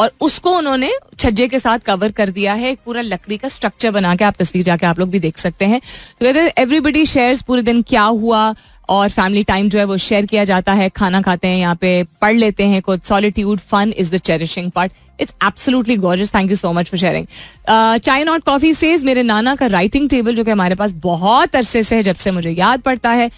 और उसको उन्होंने छज्जे के साथ कवर कर दिया है. एक पूरा लकड़ी का स्ट्रक्चर बना के, आप तस्वीर जाके आप लोग भी देख सकते हैं. तो एवरीबडी शेयर्स पूरे दिन क्या हुआ, और फैमिली टाइम जो है वो शेयर किया जाता है. खाना खाते हैं यहाँ पे, पढ़ लेते हैं कुछ. Solitude, fun is the cherishing part. It's absolutely gorgeous. Thank you so much for sharing. Chai not coffee says मेरे नाना का राइटिंग टेबल जो कि हमारे पास बहुत अरसे से है, जब से मुझे याद पड़ता है,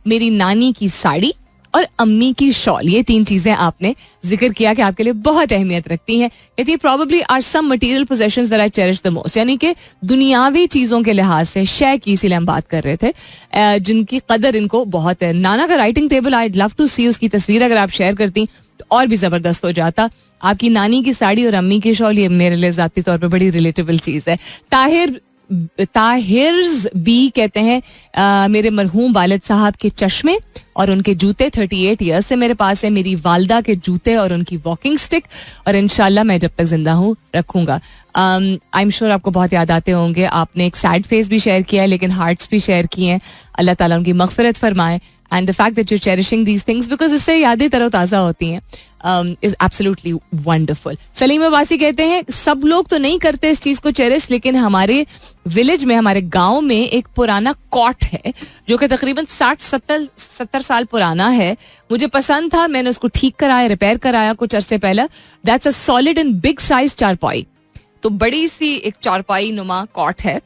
मेरी नानी की साड़ी और अम्मी की शॉल, ये 3 चीजें आपने जिक्र किया कि आपके लिए बहुत अहमियत रखती हैं. कहती probably are some material possessions that I cherish the most. यानी कि दुनियावी चीजों के लिहाज से शय की, इसीलिए हम बात कर रहे थे, जिनकी कदर इनको बहुत है. नाना का writing table, I love to see उसकी तस्वीर अगर आप शेयर करती तो और भी जबरदस्त हो जाता. आपकी नानी की साड़ी और अम्मी की शॉल, ये मेरे लिए जाती तौर पर बड़ी रिलेटेबल चीज है. ताहिर्स बी कहते हैं मेरे मरहूम वालिद साहब के चश्मे और उनके जूते 38 ईयर्स से मेरे पास है. मेरी वालदा के जूते और उनकी वॉकिंग स्टिक, और इंशाल्लाह मैं जब तक जिंदा हूँ रखूंगा. आई एम श्योर आपको बहुत याद आते होंगे. आपने एक सैड फेस भी शेयर किया है, लेकिन हार्ट्स भी शेयर किए हैं. अल्लाह ताला उनकी मगफिरत फरमाए. And the fact that you cherishing these things because इससे यादें तरोताज़ा होती हैं, is absolutely wonderful. Salim Abbasi कहते हैं सब लोग तो नहीं करते इस चीज को चेरिश, लेकिन हमारे विलेज में, हमारे गांव में एक पुराना कॉट है जो कि तकरीबन 60-70 साल पुराना है. मुझे पसंद था, मैंने उसको ठीक कराया, रिपेयर कराया कुछ अरसे पहले. That's a solid and big size चारपाई. तो बड़ी सी एक चारपाई नुमा कॉट है,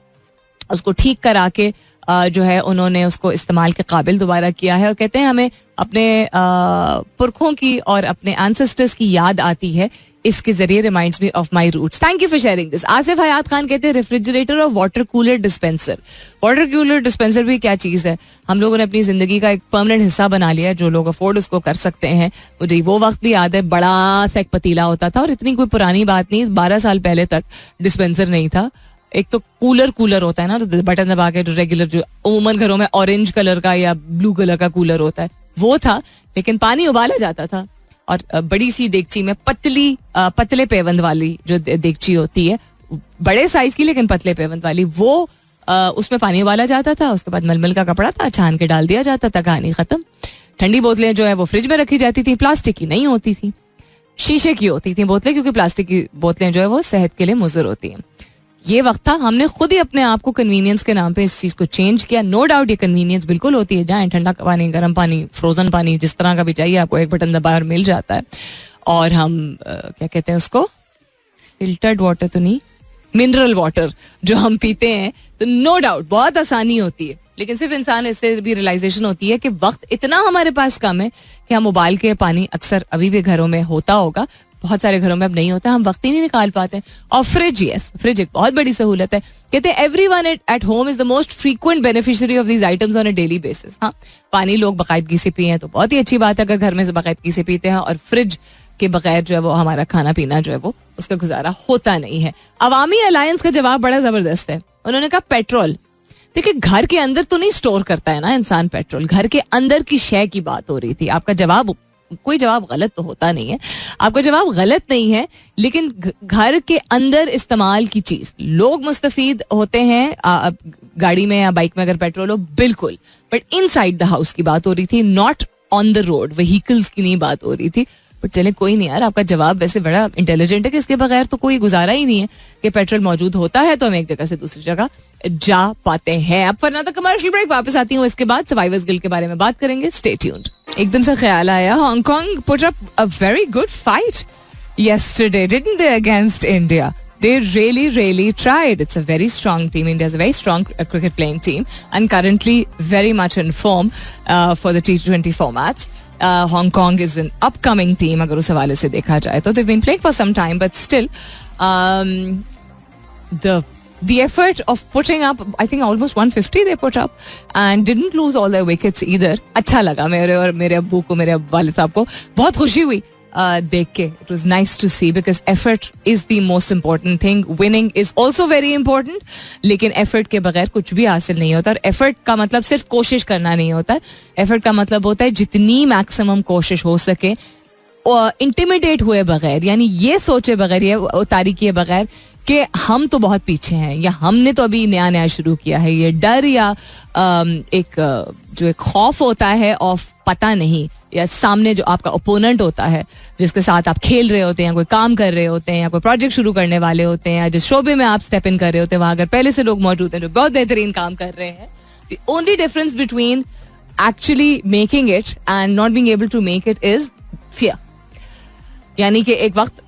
उसको ठीक करा के जो है उन्होंने उसको इस्तेमाल के काबिल दोबारा किया है. और कहते हैं हमें अपने पुरखों की और अपने एंसेस्टर्स की याद आती है इसके जरिए. Reminds me of my roots. Thank you for sharing this. Asif Hayat Khan कहते हैं रेफ्रिजरेटर और water cooler dispenser. Water cooler dispenser भी क्या चीज़ है, हम लोगों ने अपनी जिंदगी का एक परमानेंट हिस्सा बना लिया है. जो लोग अफोर्ड उसको कर सकते हैं. मुझे वो वक्त भी याद है, बड़ा सा एक पतीला होता था, और इतनी कोई पुरानी बात नहीं, 12 साल पहले तक डिस्पेंसर नहीं था. एक तो कूलर होता है ना, तो बटन दबा के जो रेगुलर, जो अमूमन घरों में ऑरेंज कलर का या ब्लू कलर का कूलर होता है, वो था. लेकिन पानी उबाला जाता था, और बड़ी सी देगची में पतले पेवंद वाली जो देगची होती है, बड़े साइज की लेकिन पतले पेवंद वाली, वो उसमें पानी उबाला जाता था. उसके बाद मलमल का कपड़ा था, छान के डाल दिया जाता था, कहानी खत्म. ठंडी बोतलें जो है वो फ्रिज में रखी जाती थी. प्लास्टिक की नहीं होती थी, शीशे की होती थी बोतलें, क्योंकि प्लास्टिक की बोतलें जो है वो सेहत के लिए मुज़र होती हैं. ये वक्त था, हमने खुद ही अपने आप को कन्वीनियंस के नाम पे इस चीज को चेंज किया. नो डाउट ये कन्वीनियंस बिल्कुल होती है, जाएं ठंडा पानी, गर्म पानी, फ्रोजन पानी, जिस तरह का भी चाहिए आपको, एक बटन दबाए और मिल जाता है. और हम क्या कहते हैं उसको, फिल्टर्ड वाटर तो नहीं, मिनरल वाटर जो हम पीते हैं, तो नो डाउट बहुत आसानी होती है. लेकिन सिर्फ इंसान इससे भी रियलाइजेशन होती है कि वक्त इतना हमारे पास कम है कि हम उबाल के पानी, अक्सर अभी भी घरों में होता होगा, बहुत सारे घरों में अब नहीं होता, हम वक्त ही नहीं निकाल पाते. और फ्रिज, यस, फ्रिज एक बहुत बड़ी सहूलत है. कहते हैं everyone at home is the most frequent beneficiary of these items on a daily basis. हाँ, पानी लोग बाकायदगी से पिए तो बहुत ही अच्छी बात है अगर घर में से बाकायदगी से पीते हैं, और फ्रिज के बगैर जो है वो हमारा खाना पीना जो है वो उसका गुजारा होता नहीं है. अवामी अलायंस का जवाब बड़ा जबरदस्त है. उन्होंने कहा पेट्रोल, देखिए घर के अंदर तो नहीं स्टोर करता है ना इंसान पेट्रोल, घर के अंदर की शय की बात हो रही थी. आपका जवाब, कोई जवाब गलत तो होता नहीं है, आपका जवाब गलत नहीं है, लेकिन घर के अंदर इस्तेमाल की चीज लोग मुस्तफीद होते हैं. गाड़ी में या बाइक में अगर पेट्रोल हो, बिल्कुल, बट इनसाइड द हाउस की बात हो रही थी, not on the road, vehicles की नहीं बात हो रही थी. बट चले कोई नहीं यार, आपका जवाब वैसे बड़ा इंटेलिजेंट है कि इसके बगैर तो कोई गुजारा ही नहीं है, कि पेट्रोल मौजूद होता है तो हम एक जगह से दूसरी जगह जा पाते हैं. अब वरना तो कमर्शियल ब्रेक, वापस आती हूँ, इसके बाद सर्वाइवर्स गिल्ड के बारे में बात करेंगे. Stay tuned. एकदम से ख्याल आया, Hong Kong put up a very good fight yesterday, didn't they, against India? They really tried. It's a very strong team. India is a very strong cricket playing team and currently very much in form for the T20 formats. Hong Kong is an upcoming team अगर उस हवाले से देखा जाए तो. They've been playing for some time, but still the effort of putting up, I think almost 150 they put up and didn't lose all their wickets either. अच्छा लगा मेरे और मेरे अब्बू को, मेरे वालिद साहब को बहुत खुशी हुई देख के. It was nice to see because effort is the most important thing. Winning is also very important, लेकिन effort के बगैर कुछ भी हासिल नहीं होता. और effort का मतलब सिर्फ कोशिश करना नहीं होता है. effort का मतलब होता है जितनी मैक्सिमम कोशिश हो सके, इंटिमिडेट हुए बगैर, यानी ये सोचे बगैर, ये उतारी किए बगैर कि हम तो बहुत पीछे हैं या हमने तो अभी नया नया शुरू किया है. ये डर या एक खौफ होता है ऑफ पता नहीं, या सामने जो आपका ओपोनेंट होता है जिसके साथ आप खेल रहे होते हैं, कोई काम कर रहे होते हैं, या कोई प्रोजेक्ट शुरू करने वाले होते हैं, या जिस शोबे में आप स्टेप इन कर रहे होते हैं वहां अगर पहले से लोग मौजूद हैं जो बहुत बेहतरीन काम कर रहे हैं. The only difference between actually making it and not being able to make it is fear. यानी कि एक वक्त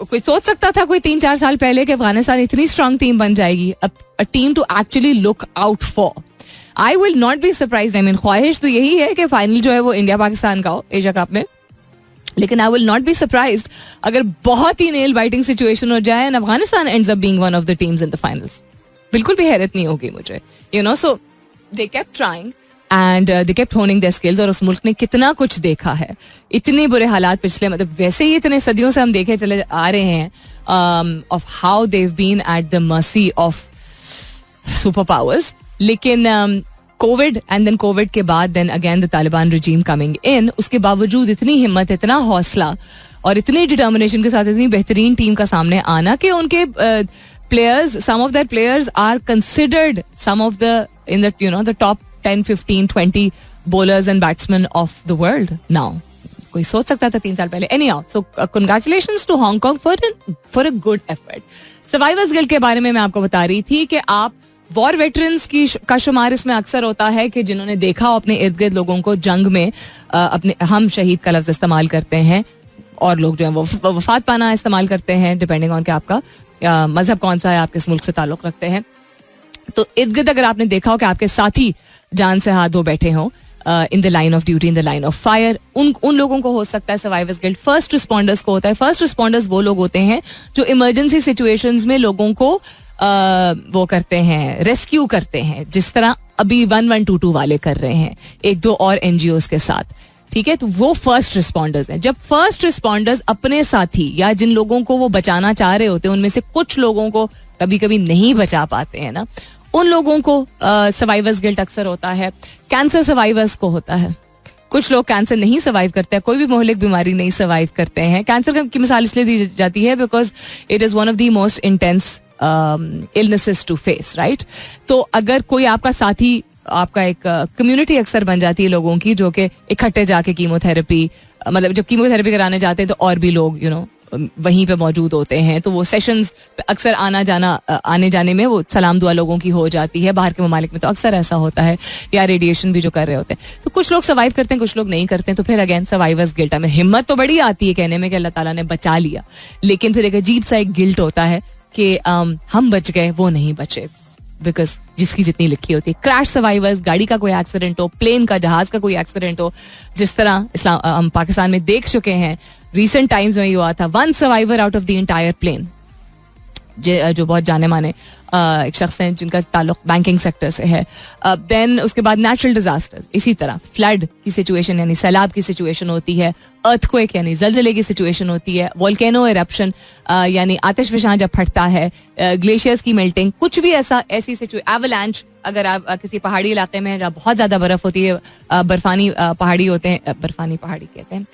कोई सोच सकता था कोई 3-4 साल पहले कि अफगानिस्तान इतनी स्ट्रांग टीम बन जाएगी, a team to actually look out for. I will not be surprised. I mean ख्वाहिश तो यही है कि फाइनल जो है वो इंडिया पाकिस्तान का हो एशिया कप में, लेकिन आई विल नॉट बी सरप्राइज्ड अगर बहुत ही नेल बाइटिंग सिचुएशन हो जाए and Afghanistan ends up being one of the teams in the finals. बिल्कुल भी हैरत नहीं होगी मुझे, you know. So they kept trying and they kept honing their skills. और उस मुल्क ने कितना कुछ देखा है, इतने बुरे हालात पिछले, मतलब वैसे ही इतने सदियों से हम देखे चले आ रहे हैं of how they have been at the mercy of super powers. लेकिन कोविड एंड देन कोविड के बाद then again the Taliban regime coming in, उसके बावजूद इतनी हिम्मत, इतना हौसला और इतनी डिटर्मिनेशन के साथ इतनी बेहतरीन टीम का सामने आना कि उनके players, some of that players are considered some of the in the you know the top 10, 15, 20 bowlers and batsmen of the world now. कोई सोच सकता था 3 साल पहले. Anyhow, so congratulations to Hong Kong for a good effort. Survivors Guild के बारे में मैं आपको बता रही थी कि आप वॉर वेटरन्स का शुमार इसमें अक्सर होता है कि जिन्होंने देखा हो अपने इर्द गिर्द लोगों को जंग में, अपने हम शहीद का लफ्ज इस्तेमाल करते हैं, और लोग जो है वो वफात पाना इस्तेमाल करते हैं डिपेंडिंग ऑन कि आपका मजहब कौन सा है, आप किस मुल्क से ताल्लुक रखते हैं. तो इर्द गिर्द अगर आपने देखा हो कि आपके साथी जान से हाथ धो बैठे हों in the line of duty, in the line of fire, उन लोगों को हो सकता है सर्वाइवर्स गिल्ड. फर्स्ट रिस्पॉन्डर्स को होता है. फर्स्ट रिस्पॉन्डर्स वो लोग होते हैं जो इमरजेंसी सिचुएशंस में लोगों को वो करते हैं, रेस्क्यू करते हैं, जिस तरह अभी 1122 वाले कर रहे हैं 1-2 और NGOs के साथ. ठीक है, तो वो फर्स्ट रिस्पॉन्डर्स हैं. जब फर्स्ट रिस्पॉन्डर्स अपने साथी या जिन लोगों को वो बचाना चाह रहे होते हैं उनमें से कुछ लोगों को कभी कभी नहीं बचा पाते हैं ना, उन लोगों को सर्वाइवर्स गिल्ट अक्सर होता है. कैंसर सर्वाइवर्स को होता है. कुछ लोग कैंसर नहीं सर्वाइव करते हैं, कोई भी मोहलिक बीमारी नहीं सर्वाइव करते हैं. कैंसर की मिसाल इसलिए दी जाती है because it is one of the most intense illnesses to face, right. तो अगर कोई आपका साथी, आपका एक कम्युनिटी अक्सर बन जाती है लोगों की जो कि इकट्ठे जाके कीमोथेरेपी, मतलब जब कीमोथेरेपी कराने जाते हैं तो और भी लोग वहीं पे मौजूद होते हैं, तो वो सेशंस अक्सर आने जाने में वो सलाम दुआ लोगों की हो जाती है. बाहर के ममालिक में तो अक्सर ऐसा होता है, या रेडिएशन भी जो कर रहे होते हैं. तो कुछ लोग सर्वाइव करते हैं, कुछ लोग नहीं करते हैं. तो फिर अगेन सर्वाइवर्स गिल्ट में हिम्मत तो बड़ी आती है कहने में कि अल्लाह ताला ने बचा लिया, लेकिन फिर एक अजीब सा एक गिल्ट होता है कि हम बच गए, वो नहीं बचे. बिकॉज जिसकी जितनी लिखी होती है. क्रैश सर्वाइवर्स, गाड़ी का कोई एक्सीडेंट हो, प्लेन का, जहाज का कोई एक्सीडेंट हो, जिस तरह हम पाकिस्तान में देख चुके हैं रिसेंट टाइम्स में. ये हुआ था 1 survivor out of the entire plane, जो बहुत जाने माने एक शख्स हैं जिनका ताल्लुक बैंकिंग सेक्टर से है. देन उसके बाद नेचुरल डिजास्टर्स, इसी तरह फ्लड की सिचुएशन यानी सैलाब की सिचुएशन होती है, अर्थक्वेक यानी जलजले की सिचुएशन होती है, वोल्केनो इरप्शन यानी आतिशफशां जब फटता है, ग्लेशियर्स की मेल्टिंग, कुछ भी ऐसी सिचुएशन, एवलांच अगर आप किसी पहाड़ी इलाके में जहाँ बहुत ज्यादा बर्फ होती है, बर्फानी पहाड़ी होते हैं, बर्फानी पहाड़ी कहते हैं,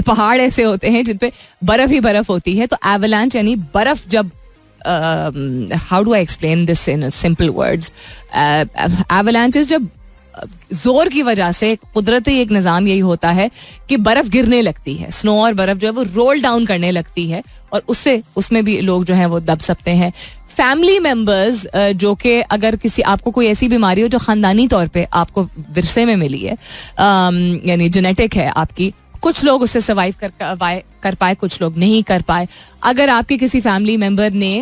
पहाड़ ऐसे होते हैं जिन पे बर्फ ही बर्फ होती है. तो एवलांच यानी बर्फ जब how do I explain this in simple words? Avalanches जब जोर की वजह से, कुदरती एक निज़ाम यही होता है कि बर्फ गिरने लगती है, स्नो और बर्फ जो है वो रोल डाउन करने लगती है, और उसमें भी लोग जो है वो दब सकते हैं. फैमिली मेंबर्स जो कि अगर आपको कोई ऐसी बीमारी हो जो खानदानी तौर पे आपको विरसे में मिली है, यानी जेनेटिक है आपकी, कुछ लोग उससे सर्वाइव कर पाए, कुछ लोग नहीं कर पाए. अगर आपके किसी फैमिली मेंबर ने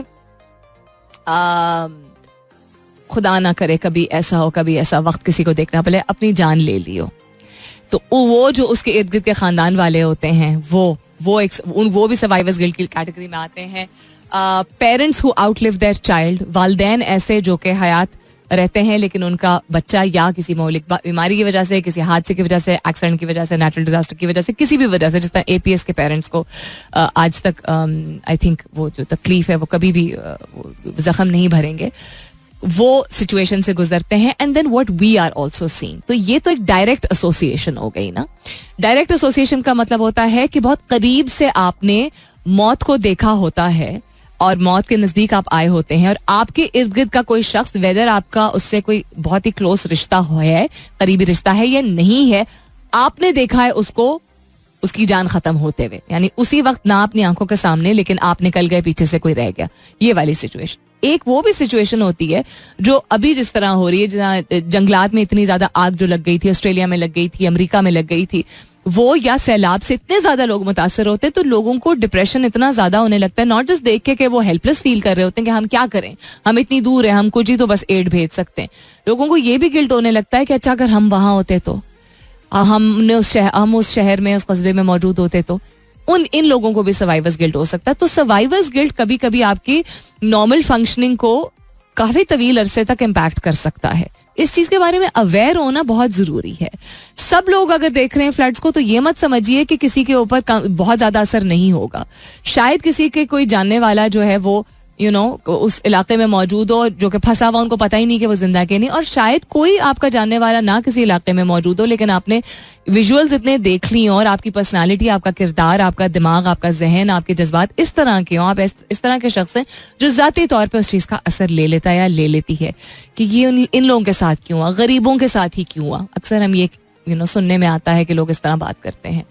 खुदा ना करे कभी ऐसा वक्त किसी को देखना पड़े, अपनी जान ले लियो, तो वो जो उसके इर्द गिर्द के खानदान वाले होते हैं वो भी सर्वाइवर्स गिल्ट की कैटेगरी में आते हैं. Parents who outlive their child, वालिदैन ऐसे जो कि हयात रहते हैं लेकिन उनका बच्चा या किसी मौलिक बीमारी की वजह से, किसी हादसे की वजह से, एक्सीडेंट की वजह से, नेचुरल डिजास्टर की वजह से, किसी भी वजह से, जिस तरह APS के पेरेंट्स को आज तक आई थिंक वो जो तकलीफ है वो कभी भी जख्म नहीं भरेंगे, वो सिचुएशन से गुजरते हैं. And then what we are also seeing. तो ये तो एक डायरेक्ट एसोसिएशन हो गई ना. डायरेक्ट एसोसिएशन का मतलब होता है कि बहुत करीब से आपने मौत को देखा होता है और मौत के नजदीक आप आए होते हैं, और आपके इर्द गिर्द का कोई शख्स, वेदर आपका उससे कोई बहुत ही क्लोज रिश्ता है, करीबी रिश्ता है या नहीं है, आपने देखा है उसको, उसकी जान खत्म होते हुए, यानी उसी वक्त ना अपनी आंखों के सामने, लेकिन आप निकल गए, पीछे से कोई रह गया, ये वाली सिचुएशन. एक वो भी सिचुएशन होती है जो अभी जिस तरह हो रही है, जहाँ जंगलात में इतनी ज्यादा आग जो लग गई थी, ऑस्ट्रेलिया में लग गई थी, अमेरिका में लग गई थी, वो या सैलाब से इतने ज्यादा लोग मुतासर होते हैं, तो लोगों को डिप्रेशन इतना ज्यादा होने लगता है, नॉट जस्ट देख के कि वो हेल्पलेस फील कर रहे होते हैं कि हम क्या करें, हम इतनी दूर हैं, हम कुछ ही तो बस एड भेज सकते हैं. लोगों को ये भी गिल्ट होने लगता है कि अच्छा अगर हम वहां होते तो, हम उस शहर में, उस कस्बे में मौजूद होते तो. इन लोगों को भी सर्वाइवर्स गिल्ट हो सकता है. तो सर्वाइवर्स गिल्ट कभी कभी आपकी नॉर्मल फंक्शनिंग को काफी तवील अरसे तक इम्पैक्ट कर सकता है. इस चीज के बारे में अवेयर होना बहुत जरूरी है. सब लोग अगर देख रहे हैं फ्लड्स को, तो ये मत समझिए कि किसी के ऊपर बहुत ज्यादा असर नहीं होगा. शायद किसी के कोई जानने वाला जो है वो उस इलाके में मौजूद हो, जो कि फंसा हुआ, उनको पता ही नहीं कि वो जिंदा के नहीं, और शायद कोई आपका जानने वाला ना किसी इलाके में मौजूद हो, लेकिन आपने विजुअल्स इतने देख ली और आपकी पर्सनालिटी, आपका किरदार, आपका दिमाग, आपका जहन, आपके जज्बात इस तरह के हो, आप इस तरह के शख्स हैं जो ज़ाती तौर पर उस चीज़ का असर ले लेता है या ले लेती है कि ये इन लोगों के साथ क्यों हुआ, गरीबों के साथ ही क्यों हुआ. अक्सर हम ये सुनने में आता है कि लोग इस तरह बात करते हैं.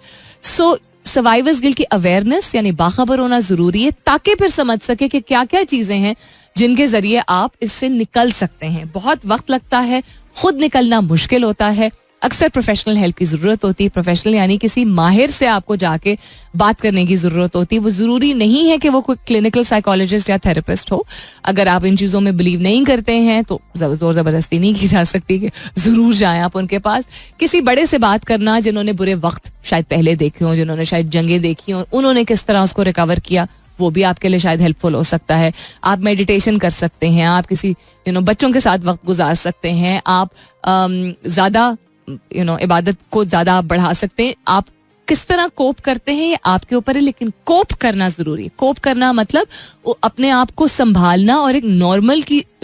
सो सर्वाइवर्स गिल्ट की अवेयरनेस यानी बाखबर होना जरूरी है, ताकि फिर समझ सके कि क्या क्या चीजें हैं जिनके जरिए आप इससे निकल सकते हैं. बहुत वक्त लगता है, खुद निकलना मुश्किल होता है, अक्सर प्रोफेशनल हेल्प की जरूरत होती है. प्रोफेशनल यानी किसी माहिर से आपको जाके बात करने की जरूरत होती है. वो जरूरी नहीं है कि वो कोई क्लिनिकल साइकोलॉजिस्ट या थेरेपिस्ट हो. अगर आप इन चीजों में बिलीव नहीं करते हैं तो जोर जबरदस्ती नहीं की जा सकती कि जरूर जाएं आप उनके पास. किसी बड़े से बात करना जिन्होंने बुरे वक्त शायद पहले देखे हों, जिन्होंने शायद जंगें देखी हों, उन्होंने किस तरह उसको रिकवर किया, वो भी आपके लिए शायद हेल्पफुल हो सकता है. आप मेडिटेशन कर सकते हैं, आप किसी बच्चों के साथ वक्त गुजार सकते हैं, आप ज्यादा इबादत को ज्यादा आप बढ़ा सकते हैं. आप किस तरह कोप करते हैं ये आपके ऊपर है, लेकिन कोप करना जरूरी है. कोप करना मतलब वो अपने आप को संभालना और एक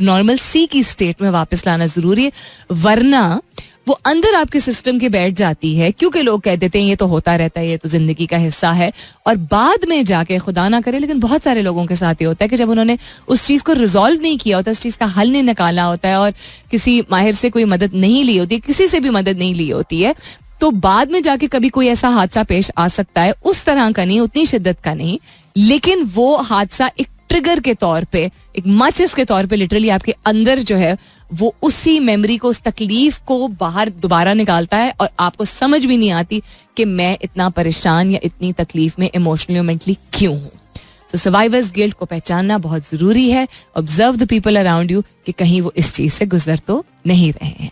नॉर्मल सी की स्टेट में वापस लाना जरूरी है, वरना वो अंदर आपके सिस्टम के बैठ जाती है, क्योंकि लोग कह देते हैं ये तो होता रहता है, ये तो जिंदगी का हिस्सा है, और बाद में जाके खुदा ना करे, लेकिन बहुत सारे लोगों के साथ ये होता है कि जब उन्होंने उस चीज को रिजॉल्व नहीं किया होता, उस चीज का हल नहीं निकाला होता है, और किसी माहिर से कोई मदद नहीं ली होती, किसी से भी मदद नहीं ली होती है, तो बाद में जाके कभी कोई ऐसा हादसा पेश आ सकता है, उस तरह का नहीं, उतनी शिद्दत का नहीं, लेकिन वो हादसा एक ट्रिगर के तौर पे, एक माचिस के तौर पे लिटरली आपके अंदर जो है वो उसी मेमोरी को, उस तकलीफ को बाहर दोबारा निकालता है और आपको समझ भी नहीं आती कि मैं इतना परेशान या इतनी तकलीफ में इमोशनली और मेंटली क्यों हूं. सो सर्वाइवर्स गिल्ट को पहचानना बहुत जरूरी है. Observe the people around you कि कहीं वो इस चीज से गुजर तो नहीं रहे हैं.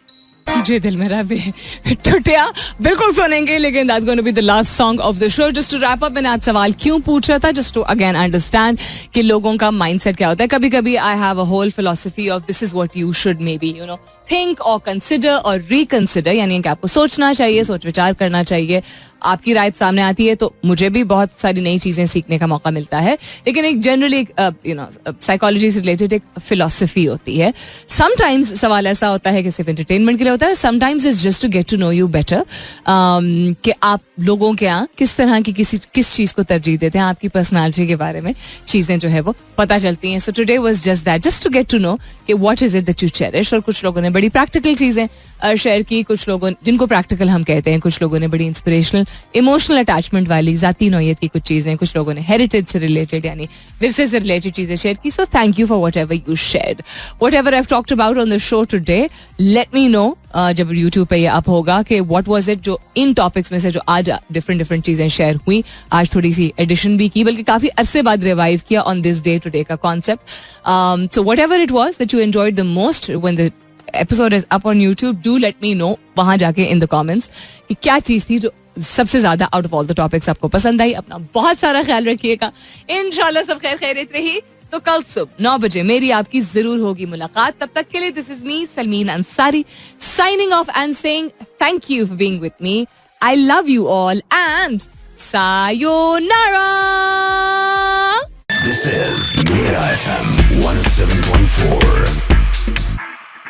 मुझे दिल मेरा भी टूटिया, बिल्कुल सुनेंगे, लेकिन that's going to be the last song of the show. Just to wrap up, मैंने आज सवाल क्यों पूछ रहा था, जस्ट टू अगेन अंडरस्टैंड कि लोगों का माइंडसेट क्या होता है. कभी कभी I have a whole philosophy of this is what you should may be you know think और कंसिडर और रिकंसिडर, यानी कि आपको सोचना चाहिए, सोच विचार करना चाहिए. आपकी राय सामने आती है तो मुझे भी बहुत सारी नई चीजें सीखने का मौका मिलता है, लेकिन एक जनरली यू नो साइकोलॉजी से रिलेटेड एक फिलॉसफी होती है. समटाइम्स सवाल ऐसा होता है कि सिर्फ एंटरटेनमेंट के लिए होता है, sometimes is just to get to know you better, कि आप लोगों के यहाँ किस तरह की किस चीज को तरजीह देते हैं, आपकी पर्सनालिटी के बारे में चीजें जो है वो पता चलती हैं. So today was just that, just to get to know कि what is it that you cherish. और कुछ लोगों ने बड़ी प्रैक्टिकल चीजें शेयर की, कुछ लोगों जिनको प्रैक्टिकल हम कहते हैं, कुछ लोगों ने बड़ी इंस्पिरेशनल इमोशनल अटैचमेंट वाली जाती नौयत की कुछ चीजें, कुछ लोगों ने हेरिटेज से रिलेटेड यानी विरसे से रिलेटेड चीजें शेयर की. So thank you for what ever you shared, what ever I have talked about on the show today. Let me know जब यूट्यूब पे ये अप होगा कि व्हाट वाज इट जो इन टॉपिक्स में से जो आज डिफरेंट चीजें शेयर हुई. आज थोड़ी सी एडिशन भी की, बल्कि काफी अरसे बाद रिवाइव किया ऑन दिस डे टुडे का concept. So what ever it was that you enjoyed the most when the episode is up on YouTube, do let me know वहां जाके इन द कमेंट्स कि क्या चीज थी जो सबसे ज्यादा out of all the topics आपको पसंद आई. अपना बहुत सारा ख्याल रखिएगा. इंशाल्लाह सब खैर खैरियत रही तो कल सुबह 9 बजे मेरी आपकी जरूर होगी मुलाकात. तब तक के लिए this is me Salmeen Ansari signing off and saying thank you for being with me. I love you all and sayonara. This is Mira FM 107.4.